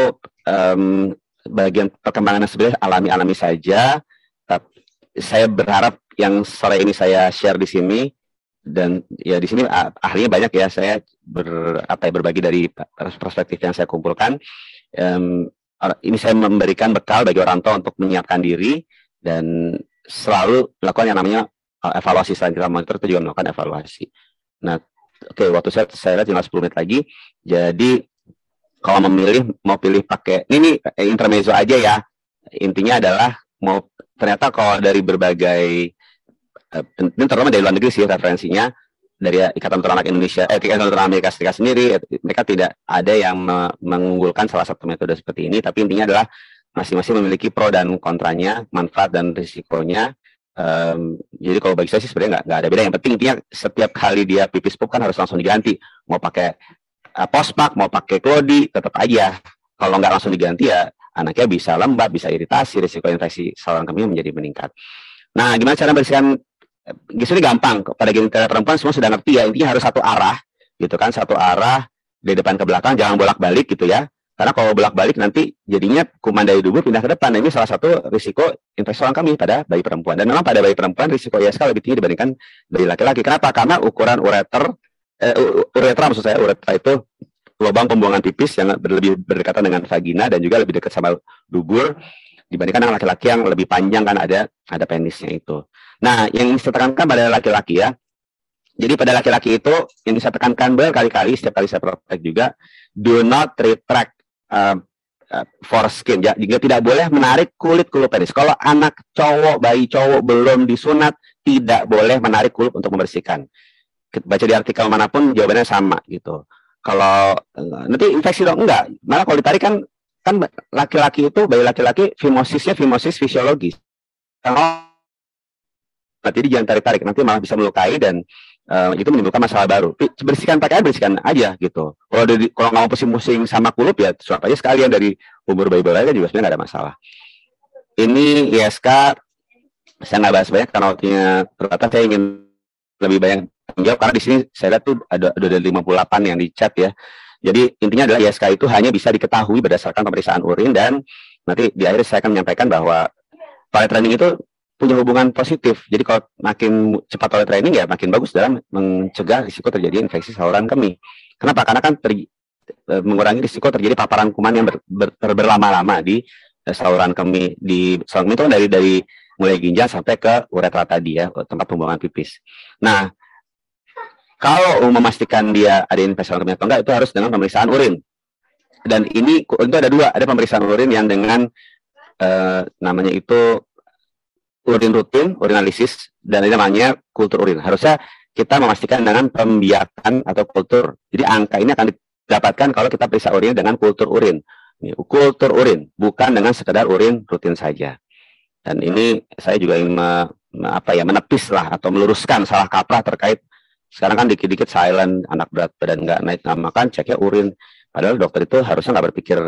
bagian perkembangannya sebenarnya alami-alami saja. Tapi saya berharap yang sore ini saya share di sini, dan ya di sini ahlinya banyak ya, saya berbagi dari perspektif yang saya kumpulkan. Ini saya memberikan bekal bagi orang tua untuk menyiapkan diri dan selalu melakukan yang namanya evaluasi. Selain kita monitor, itu juga melakukan evaluasi. Nah, oke, waktu saya lihat tinggal 10 menit lagi. Jadi kalau mau pilih pakai ini intermezzo aja ya. Intinya adalah ternyata kalau dari berbagai ini terutama dari luar negeri sih referensinya, dari Ikatan Dokter Anak Indonesia, Ikatan Dokter Amerika Serikat sendiri, mereka tidak ada yang mengunggulkan salah satu metode seperti ini, tapi intinya adalah masing-masing memiliki pro dan kontranya, manfaat dan risikonya. Jadi kalau bagi saya sih sebenarnya nggak ada beda. Yang penting intinya setiap kali dia pipis pup kan harus langsung diganti. Mau pakai pospak, mau pakai klodi, tetap aja. Kalau nggak langsung diganti ya anaknya bisa lembab, bisa iritasi, risiko infeksi saluran kemih menjadi meningkat. Nah, gimana cara membersihkan? Ini gampang, pada genital perempuan semua sudah ngerti ya, intinya harus satu arah, gitu kan, satu arah dari depan ke belakang, jangan bolak-balik gitu ya, karena kalau bolak-balik nanti jadinya kuman dari dubur pindah ke depan. Nah, ini salah satu risiko infeksi saluran kemih pada bayi perempuan, dan memang pada bayi perempuan risiko ISK lebih tinggi dibandingkan bayi laki-laki. Kenapa? Karena ukuran uretra maksud saya, uretra itu lubang pembuangan pipis yang lebih berdekatan dengan vagina dan juga lebih dekat sama dubur dibandingkan dengan laki-laki yang lebih panjang, kan ada penisnya itu. Nah, yang saya tekankan pada laki-laki ya. Jadi pada laki-laki itu yang saya tekankan berkali-kali, setiap kali saya praktek juga, do not retract foreskin. Juga tidak boleh menarik kulit penis. Kalau anak cowok, bayi cowok belum disunat, tidak boleh menarik kulit untuk membersihkan. Baca di artikel manapun jawabannya sama gitu. Kalau nanti infeksi dong, enggak. Malah kalau ditarik kan laki-laki itu, bayi laki-laki fimosisnya fimosis fisiologis. Jadi jangan tarik-tarik, nanti malah bisa melukai dan itu menimbulkan masalah baru. Bersihkan pakaian, bersihkan aja gitu. Kalau nggak mau pusing-pusing sama kulup ya suap aja sekalian dari umur bayi kan juga sebenarnya nggak ada masalah. Ini ISK saya nggak bahas banyak karena waktunya terbatas. Saya ingin lebih banyak menjawab karena di sini saya lihat tuh ada 58 yang di chat ya. Jadi intinya adalah ISK itu hanya bisa diketahui berdasarkan pemeriksaan urin, dan nanti di akhir saya akan menyampaikan bahwa toilet training itu punya hubungan positif. Jadi kalau makin cepat toilet training ya makin bagus dalam mencegah risiko terjadi infeksi saluran kemih. Kenapa? Karena kan mengurangi risiko terjadi paparan kuman yang berlama-lama di saluran kemih. Di saluran kemih itu kan dari mulai ginjal sampai ke uretra tadi ya, tempat pembuangan pipis. Nah, kalau memastikan dia ada infeksi saluran kemih atau enggak, itu harus dengan pemeriksaan urin. Dan ini itu ada dua, ada pemeriksaan urin yang dengan namanya itu urin rutin, urinalisis, dan ini namanya kultur urin. Harusnya kita memastikan dengan pembiakan atau kultur. Jadi angka ini akan didapatkan kalau kita periksa urin dengan kultur urin. Ini, kultur urin, bukan dengan sekedar urin rutin saja. Dan ini saya juga ingin menepis lah atau meluruskan salah kaprah terkait sekarang kan dikit-dikit silent, anak berat badan nggak naik, namakan ceknya urin. Padahal dokter itu harusnya nggak berpikir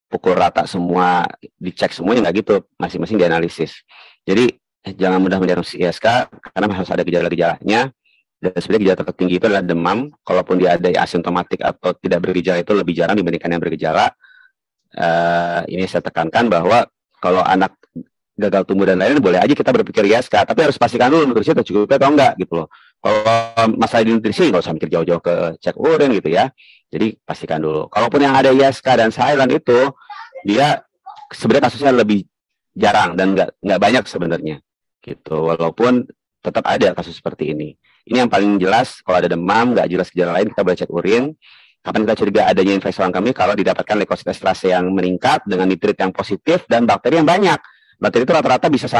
pukul rata semua, dicek semuanya, nggak gitu, masing-masing dianalisis. Jadi jangan mudah mendiagnosis ISK karena harus ada gejala-gejalanya. Dan sebenarnya gejala tertinggi itu adalah demam. Kalaupun dia ada asimptomatik atau tidak bergejala itu lebih jarang dibandingkan yang bergejala. Ini saya tekankan bahwa kalau anak gagal tumbuh dan lain-lain boleh aja kita berpikir ISK, tapi harus pastikan dulu nutrisi tercukupi atau enggak gitu loh. Kalau masalah di nutrisi nggak usah mikir jauh-jauh ke cek urin gitu ya. Jadi pastikan dulu. Kalaupun yang ada ISK dan silent itu dia sebenarnya kasusnya lebih jarang dan nggak banyak sebenarnya gitu. Walaupun tetap ada kasus seperti ini. Ini yang paling jelas. Kalau ada demam, nggak jelas gejala lain, kita boleh cek urin. Kapan kita curiga adanya infeksi saluran kemih? Kalau didapatkan leukosit esterase yang meningkat dengan nitrit yang positif dan bakteri yang banyak. Bakteri itu rata-rata bisa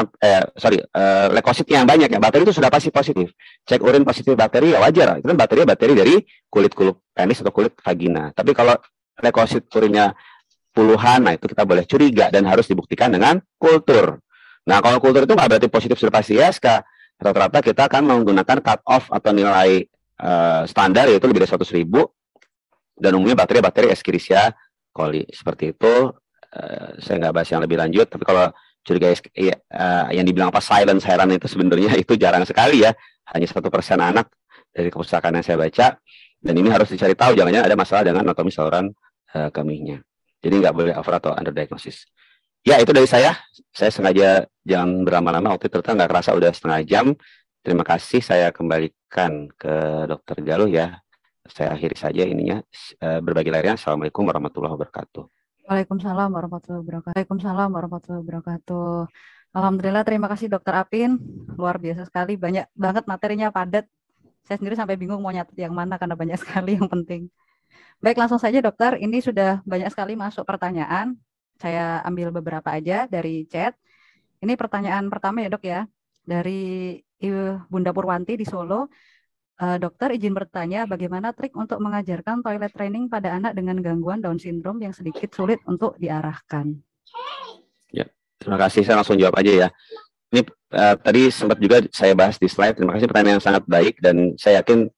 leukosit yang banyak ya. Bakteri itu sudah pasti positif. Cek urin positif bakteri ya wajar. Itu kan bakteri dari kulit penis atau kulit vagina. Tapi kalau leukosit urinnya puluhan, nah itu kita boleh curiga dan harus dibuktikan dengan kultur. Nah, kalau kultur itu nggak berarti positif sudah pasti ISK. Rata-rata kita akan menggunakan cut off atau nilai standar yaitu lebih dari 100.000 dan umumnya bakteri Escherichia coli. Seperti itu. Saya nggak bahas yang lebih lanjut, tapi kalau curiga yang dibilang silent itu sebenarnya itu jarang sekali ya, hanya 1% anak dari kepustakaan yang saya baca. Dan ini harus dicari tahu, jangan-jangan ada masalah dengan anatomi saluran kemihnya. Jadi nggak boleh over atau underdiagnosis. Ya, itu dari saya. Saya sengaja jangan berlama-lama, waktu itu ternyata nggak kerasa udah setengah jam. Terima kasih, saya kembalikan ke Dokter Galuh ya. Saya akhiri saja ininya, berbagi layarnya. Assalamualaikum warahmatullahi wabarakatuh. Waalaikumsalam warahmatullahi wabarakatuh. Waalaikumsalam warahmatullahi wabarakatuh. Alhamdulillah, terima kasih Dokter Apin. Luar biasa sekali, banyak banget materinya, padat. Saya sendiri sampai bingung mau nyatet yang mana karena banyak sekali yang penting. Baik, langsung saja dokter, ini sudah banyak sekali masuk pertanyaan. Saya ambil beberapa aja dari chat. Ini pertanyaan pertama ya dok ya, dari Bunda Purwanti di Solo. Dokter izin bertanya, bagaimana trik untuk mengajarkan toilet training pada anak dengan gangguan Down syndrome yang sedikit sulit untuk diarahkan? Ya, terima kasih, saya langsung jawab aja ya. Ini tadi sempat juga saya bahas di slide. Terima kasih, pertanyaan yang sangat baik, dan saya yakin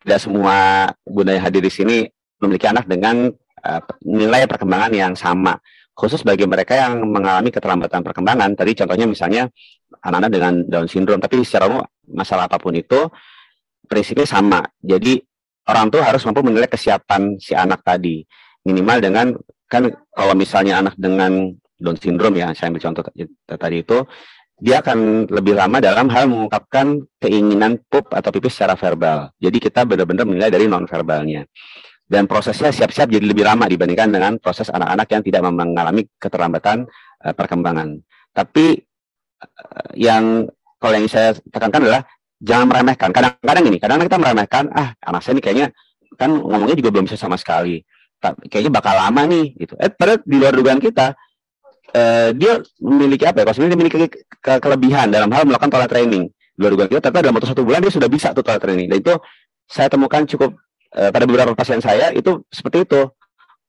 tidak semua bunda yang hadir di sini memiliki anak dengan nilai perkembangan yang sama. Khusus bagi mereka yang mengalami keterlambatan perkembangan. Tadi contohnya misalnya anak-anak dengan Down syndrome, tapi secara umum masalah apapun itu prinsipnya sama. Jadi orang tua harus mampu menilai kesiapan si anak tadi. Minimal dengan, kan kalau misalnya anak dengan Down syndrome ya, saya ambil contoh tadi itu, dia akan lebih lama dalam hal mengungkapkan keinginan pup atau pipis secara verbal. Jadi kita benar-benar menilai dari non-verbalnya. Dan prosesnya siap-siap jadi lebih lama dibandingkan dengan proses anak-anak yang tidak mengalami keterlambatan perkembangan. Tapi kalau yang saya tekankan adalah jangan meremehkan. Kadang-kadang kita meremehkan, anak saya ini kayaknya kan ngomongnya juga belum bisa sama sekali. Kayaknya bakal lama nih, gitu. Padahal di luar dugaan kita, dia memiliki apa ya? Kalau sebenarnya dia memiliki kelebihan dalam hal melakukan toilet training. Di luar dugaan kita, tapi dalam waktu 1 bulan dia sudah bisa tuh toilet training. Dan itu saya temukan cukup pada beberapa pasien saya itu seperti itu.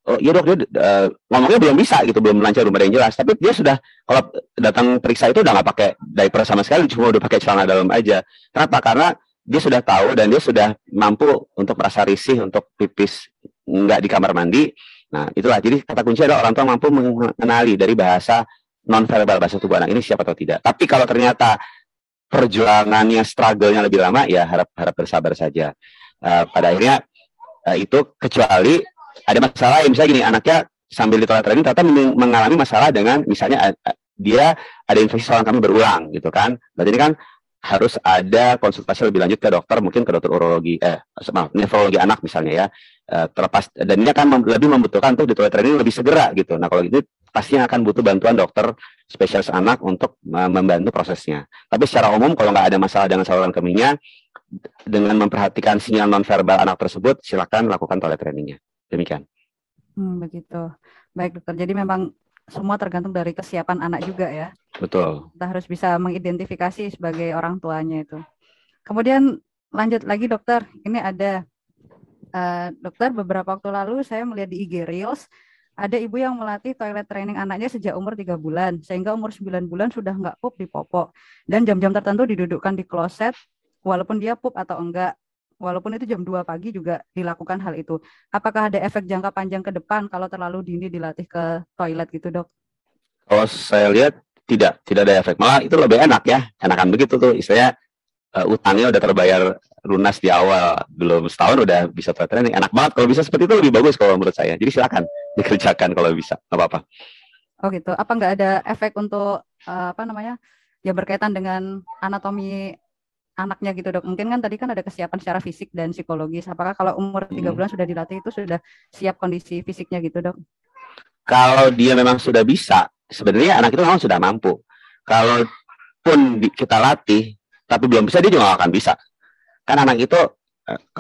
Oh iya dok, dia ngomongnya belum bisa gitu, belum lancar, belum ada yang jelas. Tapi dia sudah, kalau datang periksa itu udah nggak pakai diaper sama sekali, cuma udah pakai celana dalam aja. Kenapa? Karena dia sudah tahu dan dia sudah mampu untuk merasa risih untuk pipis nggak di kamar mandi. Nah itulah, jadi kata kunci adalah orang tua mampu mengenali dari bahasa non-verbal, bahasa tubuh anak ini siap atau tidak. Tapi kalau ternyata perjuangannya, struggle-nya lebih lama, ya harap bersabar saja. Pada akhirnya itu, kecuali ada masalah lain, misalnya gini, anaknya sambil di toilet training ternyata mengalami masalah dengan, misalnya dia ada infeksi saluran kemih berulang gitu kan, berarti ini kan harus ada konsultasi lebih lanjut ke dokter, mungkin ke dokter urologi, nefrologi anak misalnya ya, terlepas, dan ini akan lebih membutuhkan tuh di toilet training lebih segera gitu. Nah kalau gitu pastinya akan butuh bantuan dokter spesialis anak untuk membantu prosesnya. Tapi secara umum kalau nggak ada masalah dengan saluran kemihnya, dengan memperhatikan sinyal nonverbal anak tersebut, silakan lakukan toilet trainingnya. Demikian. Begitu. Baik dokter, jadi memang semua tergantung dari kesiapan anak juga ya. Betul. Kita harus bisa mengidentifikasi sebagai orang tuanya itu. Kemudian lanjut lagi dokter, ini ada dokter, beberapa waktu lalu saya melihat di IG Reels, ada ibu yang melatih toilet training anaknya sejak umur 3 bulan, sehingga umur 9 bulan sudah nggak pup di popok, dan jam-jam tertentu didudukkan di kloset, walaupun dia pup atau enggak. Walaupun itu jam 2 pagi juga dilakukan hal itu. Apakah ada efek jangka panjang ke depan kalau terlalu dini dilatih ke toilet gitu dok? Kalau saya lihat tidak ada efek. Malah itu lebih enak ya. Enakan begitu tuh. Istilahnya utangnya udah terbayar lunas di awal. Belum setahun udah bisa toilet training. Enak banget. Kalau bisa seperti itu lebih bagus kalau menurut saya. Jadi silakan dikerjakan kalau bisa. Nggak apa-apa. Oh gitu. Apa nggak ada efek untuk ya berkaitan dengan anatomi anaknya gitu dok? Mungkin kan tadi kan ada kesiapan secara fisik dan psikologis. Apakah kalau umur 3 bulan sudah dilatih itu sudah siap kondisi fisiknya gitu dok? Kalau dia memang sudah bisa, sebenarnya anak itu memang sudah mampu. Kalaupun kita latih, tapi belum bisa, dia juga nggak akan bisa. Kan anak itu,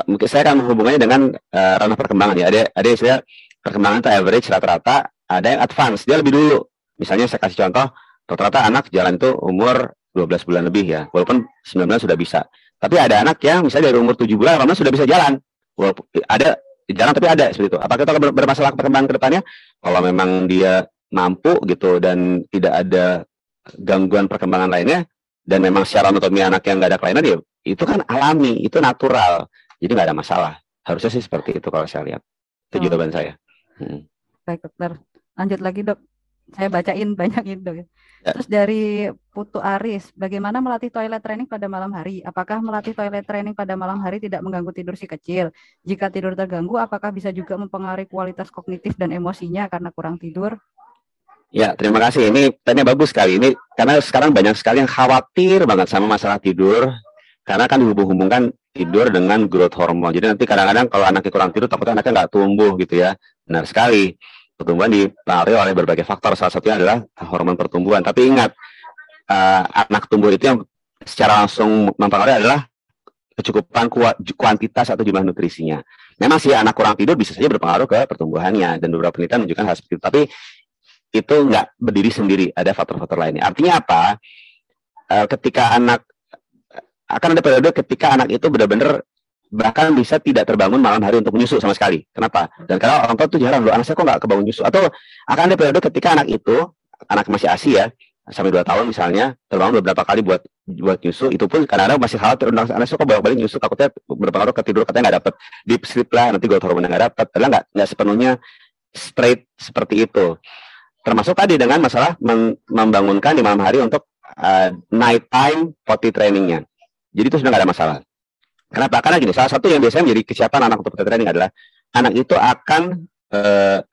mungkin saya akan menghubungkannya dengan ranah perkembangan ya. Ada istilah perkembangan itu average rata-rata, ada yang advance, dia lebih dulu. Misalnya saya kasih contoh, rata-rata anak jalan itu umur 12 bulan lebih ya, walaupun 9 bulan sudah bisa. Tapi ada anak yang misalnya dari umur 7 bulan, sudah bisa jalan. Walaupun ada jalan tapi ada seperti itu. Apakah itu akan bermasalah perkembangan ke depannya? Kalau memang dia mampu gitu dan tidak ada gangguan perkembangan lainnya, dan memang secara anatomi anak yang nggak ada kelainan, ya itu kan alami, itu natural. Jadi nggak ada masalah. Harusnya sih seperti itu kalau saya lihat. Itu jawaban saya. Baik dokter. Lanjut lagi dok. Saya bacain banyak ini dok. Ya. Terus dari Putu Aris, bagaimana melatih toilet training pada malam hari? Apakah melatih toilet training pada malam hari tidak mengganggu tidur si kecil? Jika tidur terganggu, apakah bisa juga mempengaruhi kualitas kognitif dan emosinya karena kurang tidur? Ya, terima kasih. Ini pertanyaan bagus sekali. Ini karena sekarang banyak sekali yang khawatir banget sama masalah tidur, karena kan dihubung-hubungkan tidur dengan growth hormone. Jadi nanti kadang-kadang kalau anaknya kurang tidur, takutnya anaknya nggak tumbuh gitu ya. Benar sekali. Pertumbuhan dipengaruhi oleh berbagai faktor. Salah satunya adalah hormon pertumbuhan. Tapi ingat, anak tumbuh itu yang secara langsung mempengaruhi adalah kecukupan kuantitas atau jumlah nutrisinya. Memang sih anak kurang tidur bisa saja berpengaruh ke pertumbuhannya, dan beberapa penelitian menunjukkan hal seperti itu. Tapi itu nggak berdiri sendiri, ada faktor-faktor lainnya. Artinya apa? Ketika anak akan ada periode ketika anak itu benar-benar bahkan bisa tidak terbangun malam hari untuk menyusu sama sekali. Kenapa? Dan karena orang tua tuh jarang, loh, anak saya kok nggak kebangun nyusu. Atau akan ada periode ketika anak itu, anak masih ASI ya, sampai 2 tahun misalnya, terbangun beberapa kali buat nyusu, itu pun kadang-kadang masih khawatir, anak saya kok balik nyusu, takutnya berpengaruh ke tidur, katanya nggak dapat deep sleep lah, nanti growth hormone nggak dapat. Padahal nggak sepenuhnya straight seperti itu. Termasuk tadi dengan masalah membangunkan di malam hari untuk night time potty trainingnya. Jadi itu sudah nggak ada masalah. Kenapa? Karena gini, salah satu yang biasanya menjadi kesiapan anak untuk potty training adalah anak itu akan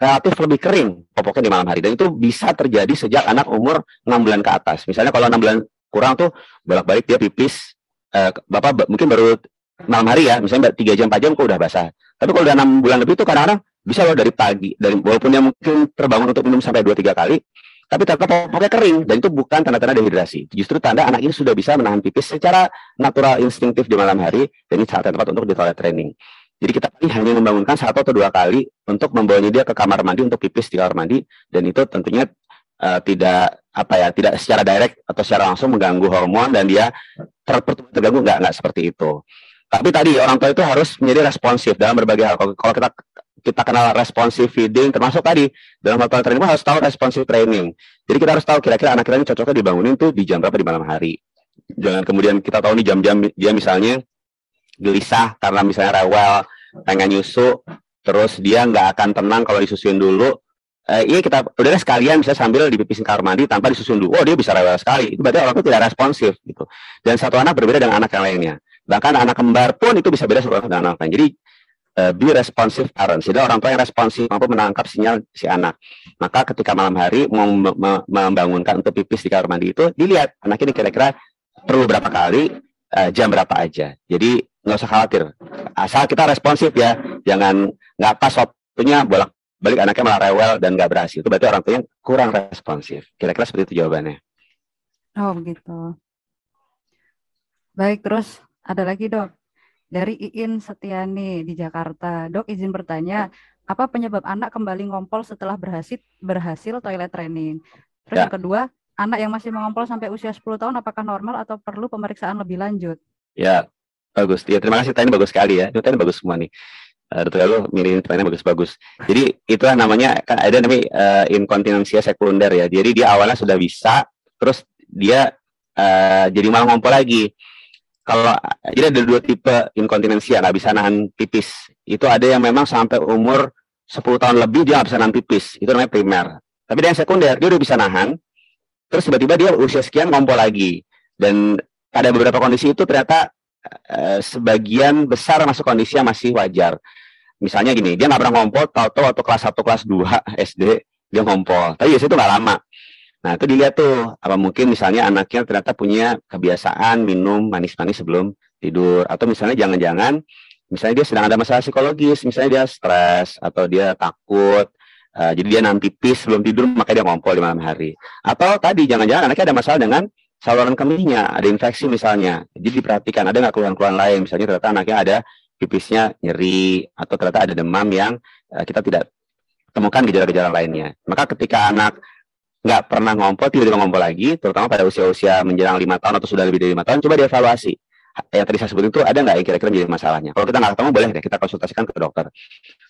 relatif lebih kering popoknya di malam hari. Dan itu bisa terjadi sejak anak umur 6 bulan ke atas. Misalnya kalau 6 bulan kurang tuh bolak-balik dia pipis, Bapak mungkin baru malam hari ya, misalnya 3 jam 4 jam kok udah basah. Tapi kalau udah 6 bulan lebih itu kadang-kadang bisa loh dari pagi, walaupun dia mungkin terbangun untuk minum sampai 2-3 kali, tapi tetap popoknya kering, dan itu bukan tanda-tanda dehidrasi. Justru tanda anak ini sudah bisa menahan pipis secara natural, instingtif di malam hari, dan ini saat yang tepat untuk di toilet training. Jadi kita hanya membangunkan 1 atau 2 kali untuk membawanya dia ke kamar mandi untuk pipis di kamar mandi, dan itu tentunya tidak secara direct atau secara langsung mengganggu hormon dan dia terganggu, nggak seperti itu. Tapi tadi orang tua itu harus menjadi responsif dalam berbagai hal. Kalau kita kenal responsive feeding, termasuk tadi dalam hal training harus tahu responsive training. Jadi kita harus tahu kira-kira anak kita ini cocoknya dibangunin tuh di jam berapa di malam hari. Jangan kemudian kita tahu nih jam-jam dia misalnya gelisah karena misalnya rewel, pengen nyusu, terus dia nggak akan tenang kalau disusuin dulu. Iya kita udah sekalian bisa sambil dipipisin kamar mandi tanpa disusun dulu. Oh dia bisa rewel sekali. Itu berarti orang itu tidak responsif gitu. Dan satu anak berbeda dengan anak yang lainnya. Bahkan anak kembar pun itu bisa beda satu dengan anak lain. Jadi be responsive parents. Jadi orang tua yang responsif mampu menangkap sinyal si anak. Maka ketika malam hari mau membangunkan untuk pipis di kamar mandi itu dilihat anak ini kira-kira perlu berapa kali, jam berapa aja. Jadi nggak usah khawatir. Asal kita responsif ya. Jangan nggak pas waktunya bolak-balik anaknya malah rewel dan nggak berhasil. Itu berarti orang tua yang kurang responsif. Kira-kira seperti itu jawabannya. Oh begitu. Baik, terus ada lagi dok. Dari Iin Setiani di Jakarta. Dok izin bertanya, apa penyebab anak kembali ngompol setelah berhasil toilet training? Terus yang kedua, anak yang masih mengompol sampai usia 10 tahun apakah normal atau perlu pemeriksaan lebih lanjut? Ya, bagus. Ya, terima kasih. Tanya bagus sekali ya. Itu tanya bagus semua nih. Dokter Galuh milih pertanyaan bagus-bagus. Jadi itulah namanya, kan ada namanya inkontinensia sekunder ya. Jadi dia awalnya sudah bisa, terus dia jadi malah ngompol lagi. Jadi ada 2 tipe inkontinensia, nggak bisa nahan pipis. Itu ada yang memang sampai umur 10 tahun lebih dia nggak bisa nahan pipis. Itu namanya primer. Tapi ada yang sekunder, dia udah bisa nahan, terus tiba-tiba dia usia sekian ngompol lagi. Dan pada beberapa kondisi itu ternyata sebagian besar masuk kondisi yang masih wajar. Misalnya gini, dia nggak pernah ngompol, tahu-tahu waktu kelas 1, kelas 2 SD, dia ngompol. Tapi biasanya itu nggak lama. Nah, itu dilihat tuh, apa mungkin misalnya anaknya ternyata punya kebiasaan minum manis-manis sebelum tidur. Atau misalnya jangan-jangan, misalnya dia sedang ada masalah psikologis, misalnya dia stres, atau dia takut, jadi dia nahan pipis sebelum tidur, makanya dia ngompol di malam hari. Atau tadi, jangan-jangan anaknya ada masalah dengan saluran kemihnya, ada infeksi misalnya. Jadi diperhatikan, ada nggak keluhan-keluhan lain, misalnya ternyata anaknya ada pipisnya nyeri, atau ternyata ada demam yang kita tidak temukan gejala-gejala lainnya. Maka ketika anak nggak pernah ngompol, tiba-tiba ngompol lagi, terutama pada usia-usia menjelang 5 tahun atau sudah lebih dari 5 tahun, coba dievaluasi. Yang tadi saya sebut itu ada nggak yang kira-kira menjadi masalahnya. Kalau kita nggak ketemu, boleh deh kita konsultasikan ke dokter.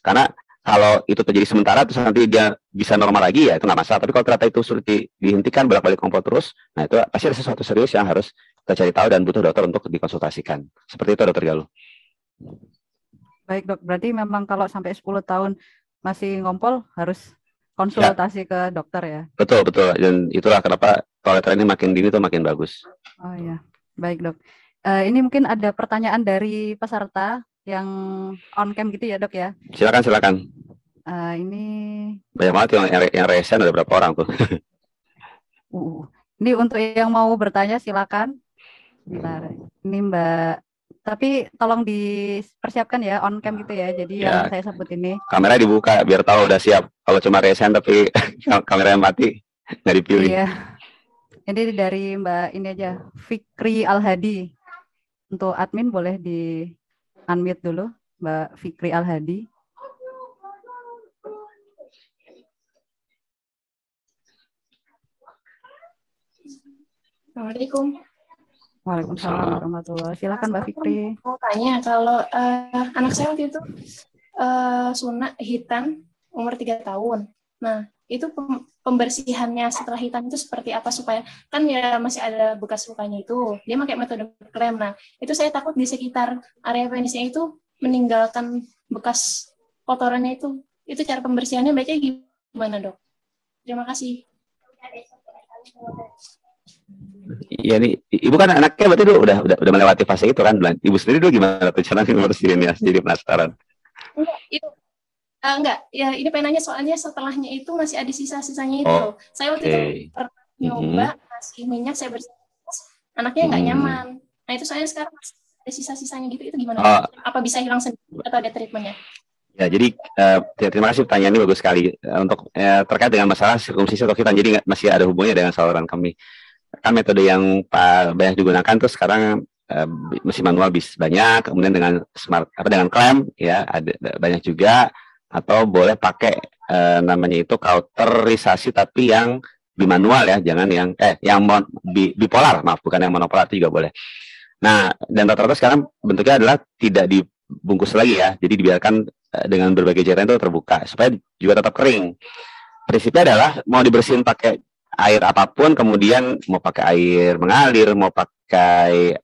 Karena kalau itu terjadi sementara, terus nanti dia bisa normal lagi, ya itu nggak masalah. Tapi kalau ternyata itu sulit dihentikan, bolak-balik ngompol terus, nah itu pasti ada sesuatu serius yang harus kita cari tahu dan butuh dokter untuk dikonsultasikan. Seperti itu, Dokter Galuh. Baik dok, berarti memang kalau sampai 10 tahun masih ngompol harus konsultasi ke dokter ya? Betul. Dan itulah kenapa toilet training makin dini tuh makin bagus. Oh ya, baik dok. Ini mungkin ada pertanyaan dari peserta yang on cam gitu ya dok ya. Silakan. Ini banyak banget yang resen, ada berapa orang tuh. Ini untuk yang mau bertanya silakan. Bentar. Ini Mbak, tapi tolong dipersiapkan ya on cam gitu ya. Jadi yang saya sebut ini. Kamera dibuka biar tahu udah siap. Kalau cuma resen tapi kameranya mati, nggak dipilih. Iya. Ini dari Mbak ini aja, Fikri Al-Hadi. Untuk admin boleh di unmute dulu, Mbak Fikri Al-Hadi. Assalamualaikum. Waalaikumsalam warahmatullahi. Silakan Mbak Fikri. Mau tanya kalau anak saya waktu itu sunat hitan umur 3 tahun. Nah, itu pembersihannya setelah hitan itu seperti apa supaya kan ya masih ada bekas lukanya itu. Dia pakai metode klem. Nah, itu saya takut di sekitar area penisnya itu meninggalkan bekas kotorannya itu. Itu cara pembersihannya baiknya gimana, Dok? Terima kasih. Iya nih, ibu kan anaknya berarti udah melewati fase itu kan, ibu sendiri dulu gimana tuh cara ngebersihinnya? Jadi penasaran. Enggak, ya ini penanya soalnya setelahnya itu masih ada sisa-sisanya itu. Saya waktu itu pernah nyoba kasih minyak, saya bersih, anaknya nggak nyaman. Nah itu saya sekarang masih ada sisa-sisanya gitu, itu gimana? Apa bisa hilang sendiri atau ada treatmentnya? Ya, jadi terima kasih pertanyaan ini bagus sekali untuk terkait dengan masalah sirkumsisi atau hitan. Jadi masih ada hubungannya dengan saluran kemih. Kan metode yang banyak digunakan tuh sekarang mesin manual bis banyak, kemudian dengan dengan klem ya ada banyak juga, atau boleh pakai namanya itu kauterisasi tapi yang bimanual ya, jangan yang bipolar, maaf, bukan yang monopolar, itu juga boleh. Nah, dan rata-rata sekarang bentuknya adalah tidak dibungkus lagi ya, jadi dibiarkan dengan berbagai jahitan itu terbuka supaya juga tetap kering. Prinsipnya adalah mau dibersihin pakai air apapun, kemudian mau pakai air mengalir, mau pakai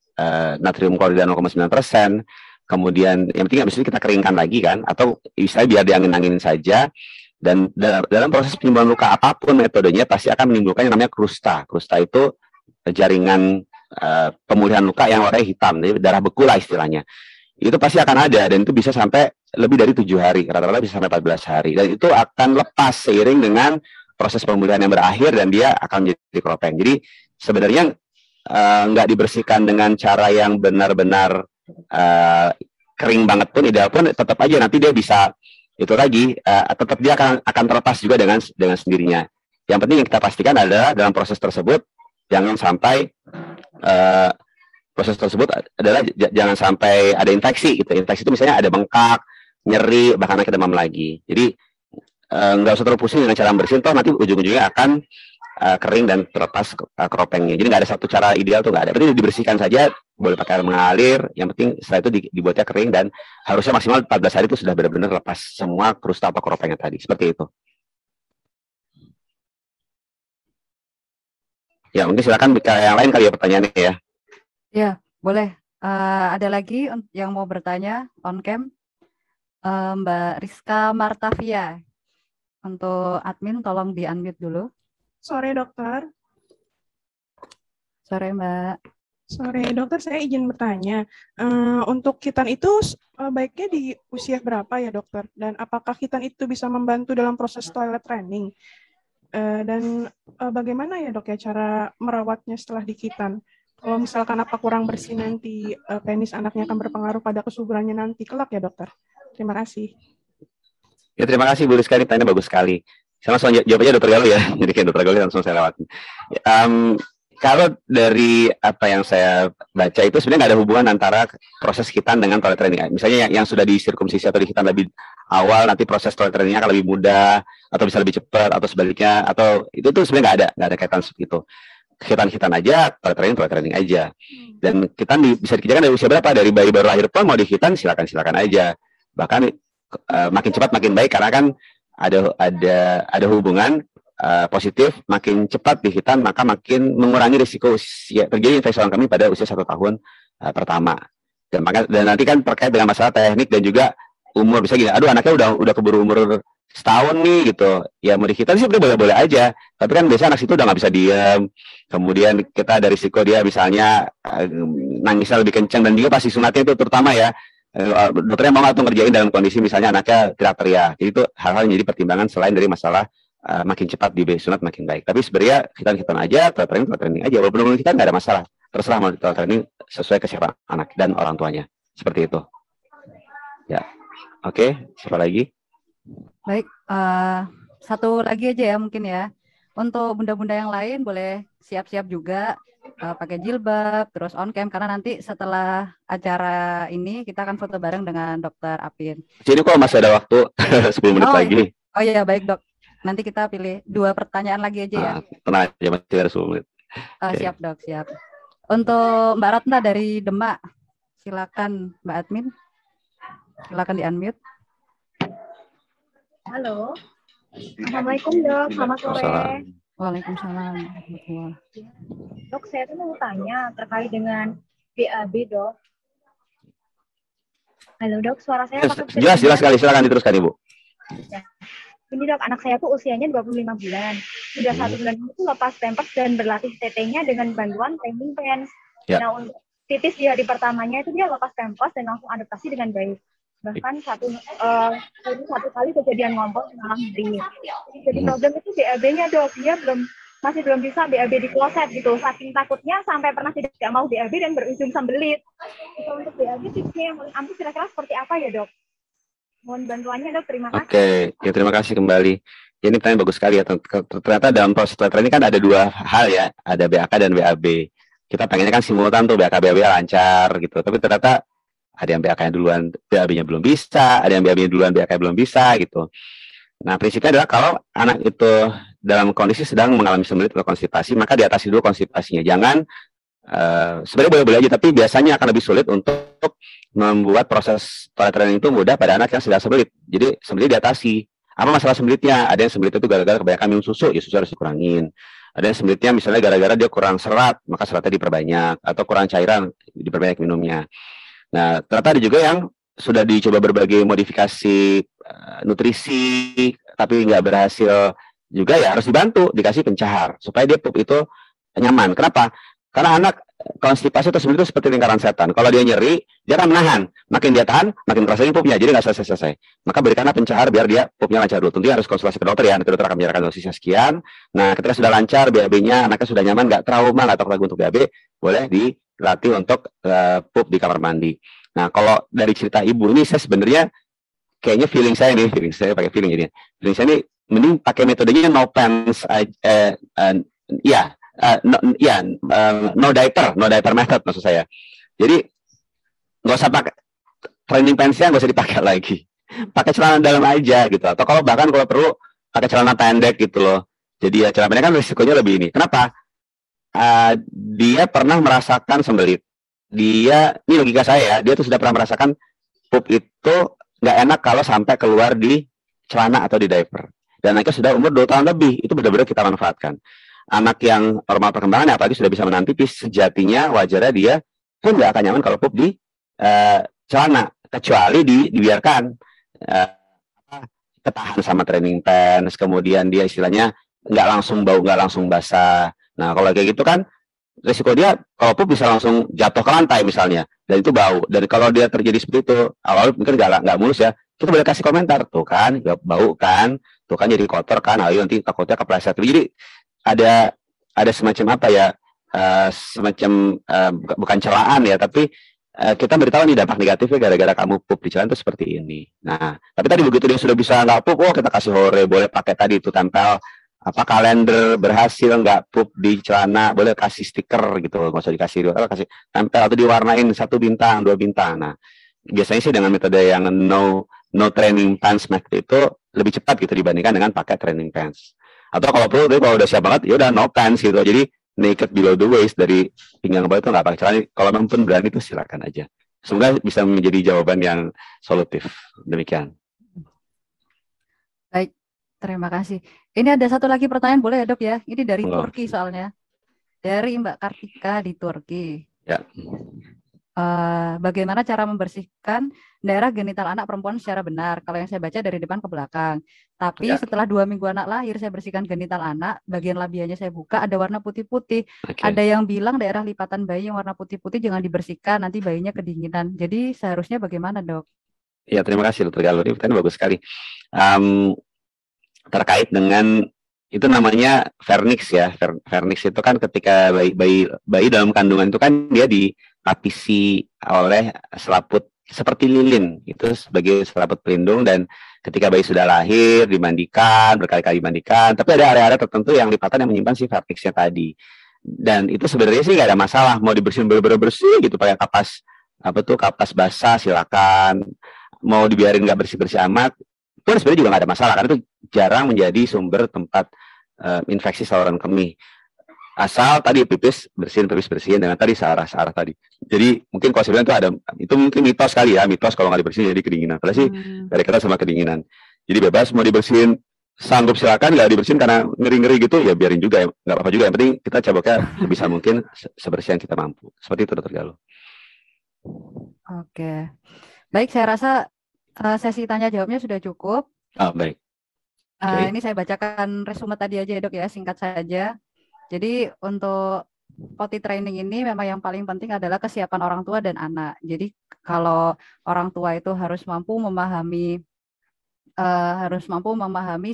natrium klorida 0,9%, kemudian yang penting habis itu kita keringkan lagi kan, atau misalnya biar diangin-anginin saja. Dan dalam proses penyembuhan luka apapun metodenya pasti akan menimbulkan yang namanya krusta. Krusta itu jaringan pemulihan luka yang warnanya hitam, jadi darah beku lah istilahnya. Itu pasti akan ada, dan itu bisa sampai lebih dari 7 hari, rata-rata bisa sampai 14 hari, dan itu akan lepas seiring dengan proses pemulihan yang berakhir dan dia akan menjadi keropeng. Jadi sebenarnya nggak dibersihkan dengan cara yang benar-benar kering banget pun, ideal pun tetap aja nanti dia bisa itu lagi, tetap dia akan terlepas juga dengan sendirinya. Yang penting yang kita pastikan adalah dalam proses tersebut jangan sampai jangan sampai ada infeksi gitu. Infeksi itu misalnya ada bengkak, nyeri, bahkan ada demam lagi. Jadi nggak usah terlalu pusing dengan cara bersihin, toh nanti ujung-ujungnya akan kering dan terlepas keropengnya. Jadi nggak ada satu cara ideal tuh, nggak ada. Berarti dibersihkan saja, boleh pakai air mengalir. Yang penting setelah itu dibuatnya kering, dan harusnya maksimal 14 hari itu sudah benar-benar lepas semua krusta atau keropengnya tadi. Seperti itu. Ya, mungkin silakan yang lain kali ya pertanyaannya ya. Ya, boleh. Ada lagi yang mau bertanya on cam? Mbak Rizka Martavia. Untuk admin tolong di-unmute dulu. Sore dokter. Sore Mbak. Sore dokter, saya izin bertanya. Untuk hitan itu baiknya di usia berapa ya dokter? Dan apakah hitan itu bisa membantu dalam proses toilet training? Dan bagaimana ya dok ya cara merawatnya setelah dihitan? Kalau misalkan apa kurang bersih nanti penis anaknya akan berpengaruh pada kesuburannya nanti kelak ya dokter? Terima kasih. Ya, terima kasih Bu Rizka, tanya bagus sekali. Saya langsung jawab aja Dokter Galuh ya. Jadi kayak Dokter Galuh langsung saya lewatin. Kalau dari apa yang saya baca itu sebenarnya nggak ada hubungan antara proses hitan dengan toilet training. Misalnya yang sudah disirkumsisi atau dihitan lebih awal, nanti proses toilet trainingnya akan lebih mudah, atau bisa lebih cepat, atau sebaliknya, atau itu tuh sebenarnya nggak ada kaitan seperti itu. Hitan aja, toilet training aja. Dan hitan bisa dikerjakan dari usia berapa? Dari bayi baru lahir pun mau dihitan silakan aja. Bahkan makin cepat makin baik, karena kan ada hubungan positif, makin cepat dihitan maka makin mengurangi risiko terjadi infeksi saluran kemih pada usia 1 tahun pertama. Dan nanti kan terkait dengan masalah teknik dan juga umur, bisa gini, aduh anaknya udah keburu umur setahun nih gitu, ya mau dihitan sih boleh-boleh aja, tapi kan biasanya anak itu udah nggak bisa diam, kemudian kita ada risiko dia misalnya nangisnya lebih kencang, dan juga pasti sunatnya itu terutama ya, dokternya mau nggak tuh ngerjain dalam kondisi misalnya anaknya teriak-teriak. Jadi itu hal-hal yang jadi pertimbangan selain dari masalah makin cepat sunat makin baik. Tapi sebenarnya kita hitung aja, training aja, walaupun kita nggak ada masalah, terserah mau training sesuai kesiapan anak dan orang tuanya, seperti itu ya. Oke, siapa lagi? Baik, satu lagi aja ya mungkin ya. Untuk bunda-bunda yang lain boleh siap-siap juga pakai jilbab, terus on cam, karena nanti setelah acara ini kita akan foto bareng dengan Dokter Apin. Jadi kok masih ada waktu 10 menit lagi. Oh iya, baik Dok. Nanti kita pilih 2 pertanyaan lagi aja ya. Tenang aja, masih ada 10 menit. Okay. Siap Dok, siap. Untuk Mbak Ratna dari Demak, silakan Mbak Admin. Silakan di-unmute. Halo. Assalamualaikum Dok, selamat sore. Waalaikumsalam. Dok, saya tuh mau tanya terkait dengan BAB, Dok. Halo Dok, suara saya apakah jelas sekali, silakan diteruskan Ibu. Ya. Ini Dok, anak saya tuh usianya 25 bulan. Sudah 1 bulan itu lepas pampers dan berlatih TT-nya dengan bantuan training pants. Ya. Nah, untuk titis di hari pertamanya itu dia lepas pampers dan langsung adaptasi dengan baik. Bahkan satu kali kejadian ngompol malam hari. Jadi problem itu BAB-nya Dok, dia masih belum bisa BAB di kloset gitu. Saking takutnya sampai pernah tidak mau BAB dan berujung sembelit. Untuk BAB tipsnya yang paling ampuh kira-kira seperti apa ya Dok? Mohon bantuannya Dok, terima kasih. Oke, ya terima kasih kembali. Ini pertanyaan bagus sekali ya. Ternyata dalam proses training kan ada 2 hal ya, ada BAK dan BAB. Kita pengennya kan simultan tuh BAK BAB lancar gitu. Tapi ternyata ada yang BAK-nya duluan, BAB-nya belum bisa, ada yang BAB-nya duluan, BAK belum bisa gitu. Nah, prinsipnya adalah kalau anak itu dalam kondisi sedang mengalami sembelit atau konstipasi, maka diatasi dulu konstipasinya. Jangan, sebenarnya boleh-boleh aja, tapi biasanya akan lebih sulit untuk membuat proses toilet training itu mudah pada anak yang sedang sembelit. Jadi, sembelit diatasi. Apa masalah semblitnya? Ada yang sembelit itu gara-gara kebanyakan minum susu, ya susu harus dikurangin. Ada yang semblitnya misalnya gara-gara dia kurang serat, maka seratnya diperbanyak. Atau kurang cairan, diperbanyak minumnya. Nah, ternyata ada juga yang sudah dicoba berbagai modifikasi nutrisi, tapi nggak berhasil juga, ya harus dibantu, dikasih pencahar, supaya dia pup itu nyaman. Kenapa? Karena anak konstipasi atau sembelit itu seperti lingkaran setan. Kalau dia nyeri, dia akan menahan. Makin dia tahan, makin terasa pupnya, jadi nggak selesai-selesai. Maka berikanlah pencahar biar dia pupnya lancar dulu. Tentunya harus konsultasi ke dokter ya, nanti dokter akan menyerahkan dosisnya sekian. Nah, ketika sudah lancar, BAB-nya, anaknya sudah nyaman, nggak trauma, nggak takut lagi untuk BAB, boleh dilatih untuk pup di kamar mandi. Nah, kalau dari cerita ibu ini, saya sebenarnya kayaknya feeling saya pakai feeling jadinya. Feeling saya ini mending pakai metodenya no pants, no diaper method maksud saya. Jadi nggak usah pakai training pants-nya, nggak usah dipakai lagi. Pakai celana dalam aja gitu. Atau kalau perlu pakai celana pendek gitu loh. Jadi ya celana pendek kan risikonya lebih ini. Kenapa? Dia pernah merasakan sembelit. Ini logika saya ya, dia tuh sudah pernah merasakan pup itu nggak enak kalau sampai keluar di celana atau di diaper. Dan anaknya sudah umur 2 tahun lebih, itu benar-benar kita manfaatkan. Anak yang normal perkembangan, apalagi sudah bisa menahan pipis, sejatinya wajarnya dia pun nggak akan nyaman kalau pup di celana, kecuali dibiarkan ketahan sama training pants, kemudian dia istilahnya nggak langsung bau, nggak langsung basah. Nah, kalau kayak gitu kan risiko dia kalau pup bisa langsung jatuh ke lantai misalnya, dan itu bau. Dan kalau dia terjadi seperti itu, awal mungkin nggak mulus ya, kita boleh kasih komentar, tuh kan bau kan, tuh kan jadi kotor kan, ayo nanti takutnya kepleset. Jadi ada semacam apa ya, bukan celaan ya, tapi kita beritahu nih dampak negatifnya gara-gara kamu pup di celana itu seperti ini. Nah, tapi tadi begitu dia sudah bisa nggak pup, kita kasih hore, boleh pakai tadi itu tempel kalender berhasil nggak pup di celana, boleh kasih stiker gitu, nggak usah dikasih kasih tempel atau diwarnain 1 bintang 2 bintang. Nah, biasanya sih dengan metode yang no training pants method itu lebih cepat gitu dibandingkan dengan pakai training pants. Atau kalau perlu, kalau udah siap banget, ya udah no pants gitu. Jadi naked below the waist, dari pinggang ke bawah itu nggak pakai celana. Kalau memang pun berani itu silakan aja. Semoga bisa menjadi jawaban yang solutif. Demikian. Baik, terima kasih. Ini ada satu lagi pertanyaan, boleh ya Dok ya? Ini dari Turki soalnya. Dari Mbak Kartika di Turki. Ya. bagaimana cara membersihkan daerah genital anak perempuan secara benar. Kalau yang saya baca dari depan ke belakang. Tapi Ya. setelah 2 minggu anak lahir, saya bersihkan genital anak, bagian labianya saya buka, ada warna putih-putih. Oke. Ada yang bilang daerah lipatan bayi yang warna putih-putih jangan dibersihkan, nanti bayinya kedinginan. Jadi seharusnya bagaimana, Dok? Ya, terima kasih Dr. Galuh. Ini pertanyaan bagus sekali. Terkait dengan itu namanya vernix ya. Vernix itu kan ketika bayi dalam kandungan itu kan dia dilapisi oleh selaput seperti lilin, itu sebagai selaput pelindung, dan ketika bayi sudah lahir dimandikan, berkali-kali dimandikan, tapi ada area-area tertentu yang lipatan yang menyimpan si vernixnya tadi. Dan itu sebenarnya sih nggak ada masalah, mau dibersihin bener-bener bersih gitu pakai kapas basah silakan, mau dibiarin nggak bersih-bersih amat pun sebenarnya juga nggak ada masalah, karena itu jarang menjadi sumber tempat infeksi saluran kemih. Asal tadi pipis bersihin dengan tadi searah tadi. Jadi mungkin kalau sebenarnya itu ada, itu mungkin mitos kali ya, mitos kalau nggak dibersihin jadi kedinginan. Padahal sih dari kita sama kedinginan. Jadi bebas mau dibersihin, sanggup silakan, nggak dibersihin karena ngeri-ngeri gitu ya biarin juga ya, nggak apa-apa juga. Yang penting kita coba sebisa mungkin sebersih yang kita mampu. Seperti itu Dr. Galuh. Oke, baik, saya rasa sesi tanya jawabnya sudah cukup. Baik. Ini saya bacakan resume tadi aja ya, Dok ya, singkat saja. Jadi untuk potty training ini memang yang paling penting adalah kesiapan orang tua dan anak. Jadi kalau orang tua itu harus mampu memahami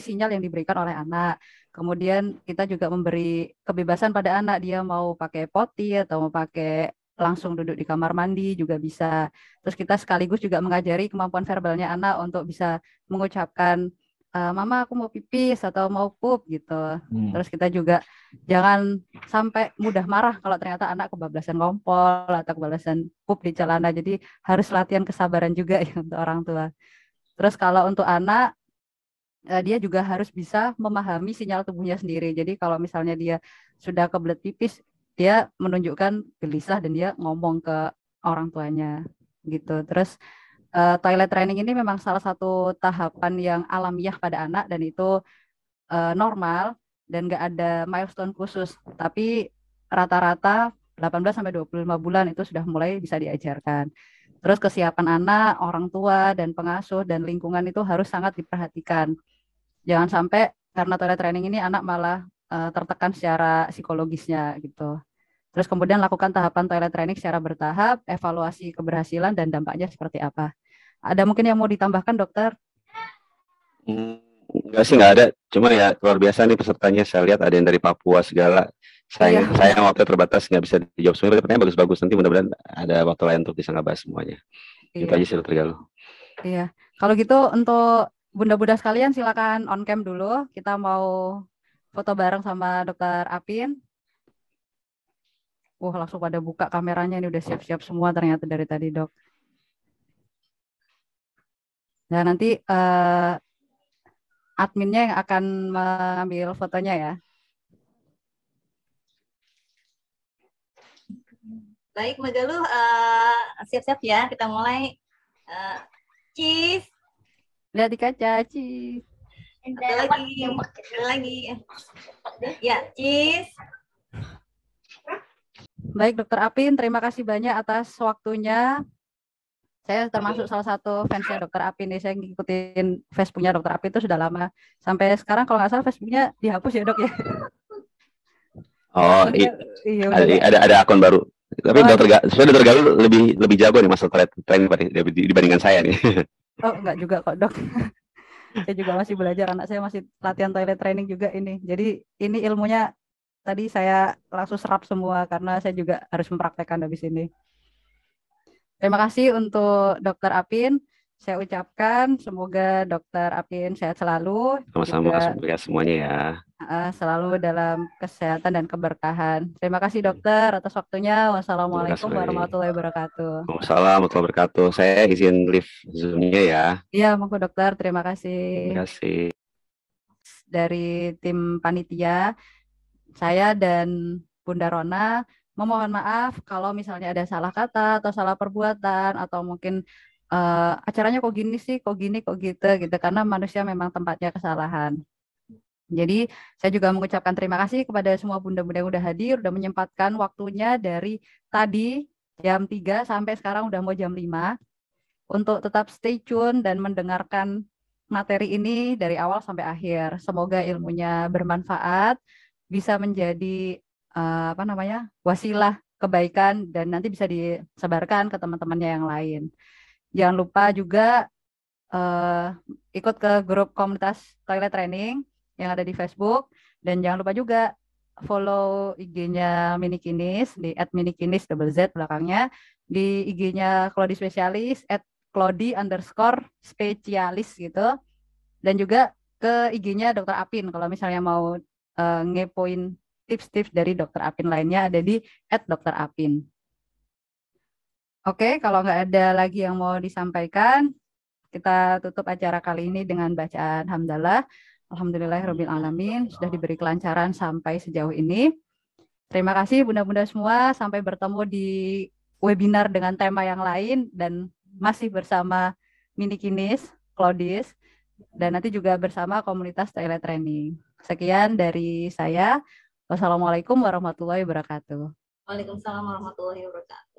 sinyal yang diberikan oleh anak. Kemudian kita juga memberi kebebasan pada anak, dia mau pakai potty atau mau pakai langsung duduk di kamar mandi juga bisa. Terus kita sekaligus juga mengajari kemampuan verbalnya anak untuk bisa mengucapkan mama aku mau pipis atau mau pup gitu. Terus kita juga jangan sampai mudah marah kalau ternyata anak kebablasan ngompol atau kebablasan pup di celana. Jadi harus latihan kesabaran juga ya untuk orang tua. Terus kalau untuk anak, dia juga harus bisa memahami sinyal tubuhnya sendiri. Jadi kalau misalnya dia sudah kebelet pipis, dia menunjukkan gelisah dan dia ngomong ke orang tuanya gitu. Terus toilet training ini memang salah satu tahapan yang alamiah pada anak dan itu normal dan nggak ada milestone khusus. Tapi rata-rata 18-25 bulan itu sudah mulai bisa diajarkan. Terus kesiapan anak, orang tua, dan pengasuh dan lingkungan itu harus sangat diperhatikan. Jangan sampai karena toilet training ini anak malah tertekan secara psikologisnya gitu. Terus kemudian lakukan tahapan toilet training secara bertahap, evaluasi keberhasilan dan dampaknya seperti apa. Ada mungkin yang mau ditambahkan, Dokter? Enggak sih, nggak ada. Cuma ya luar biasa nih pesertanya. Saya lihat ada yang dari Papua segala. Saya waktu terbatas nggak bisa dijawab semua. Pertanyaan bagus-bagus. Nanti mudah-mudahan ada waktu lain untuk bisa ngebahas semuanya. Itu aja sih Dr. Galuh. Iya. Kalau gitu untuk bunda-bunda sekalian silakan on cam dulu. Kita mau foto bareng sama Dokter Apin. Langsung pada buka kameranya, ini udah siap-siap semua ternyata dari tadi, Dok. Nah, nanti adminnya yang akan mengambil fotonya ya. Baik, Mbak Galuh, siap-siap ya, kita mulai. Cheese. Lihat di kaca, cheese. Ada lagi. Ya, cheese. Baik, Dokter Apin, terima kasih banyak atas waktunya. Saya termasuk salah satu fansnya Dokter Apin nih. Saya ngikutin Facebooknya Dokter Apin itu sudah lama. Sampai sekarang kalau nggak salah Facebooknya dihapus ya, Dok ya. Oh, iya, ada akun baru. Tapi Dokter Galuh lebih jago nih masalah training dibandingkan saya nih. Oh, enggak juga kok, Dok. Saya juga masih belajar, anak saya masih latihan toilet training juga ini. Jadi ini ilmunya tadi saya langsung serap semua karena saya juga harus mempraktekkan habis ini. Terima kasih untuk Dokter Apin. Saya ucapkan semoga Dokter Apin sehat selalu. Sama-sama, semoga semuanya ya. Selalu dalam kesehatan dan keberkahan. Terima kasih Dokter atas waktunya. Wassalamualaikum warahmatullahi wabarakatuh. Waalaikumsalam warahmatullahi wabarakatuh. Saya izin live Zoom-nya ya. Iya, monggo Dokter. Terima kasih. Terima kasih. Dari tim panitia, saya dan Bunda Rona memohon maaf kalau misalnya ada salah kata atau salah perbuatan atau mungkin acaranya kok gini sih, kok gini, kok gitu karena manusia memang tempatnya kesalahan. Jadi saya juga mengucapkan terima kasih kepada semua bunda-bunda yang udah hadir, udah menyempatkan waktunya dari tadi jam 3 sampai sekarang udah mau jam 5 untuk tetap stay tune dan mendengarkan materi ini dari awal sampai akhir. Semoga ilmunya bermanfaat, bisa menjadi wasilah kebaikan dan nanti bisa disebarkan ke teman-temannya yang lain. Jangan lupa juga ikut ke grup komunitas toilet training yang ada di Facebook, dan jangan lupa juga follow IG-nya Minikinis di @minikinis _z belakangnya, di IG-nya Clody Spesialis @Clody_spesialis gitu, dan juga ke IG-nya Dr. Apin kalau misalnya mau ngepoin tips-tips dari Dr. Apin lainnya, ada di @Dr. Apin. Oke, kalau nggak ada lagi yang mau disampaikan, kita tutup acara kali ini dengan bacaan hamdalah. Alhamdulillahirabbil alamin, sudah diberi kelancaran sampai sejauh ini. Terima kasih bunda-bunda semua, sampai bertemu di webinar dengan tema yang lain dan masih bersama Minikinis, Clodis, dan nanti juga bersama komunitas toilet training. Sekian dari saya. Wassalamualaikum warahmatullahi wabarakatuh. Waalaikumsalam warahmatullahi wabarakatuh.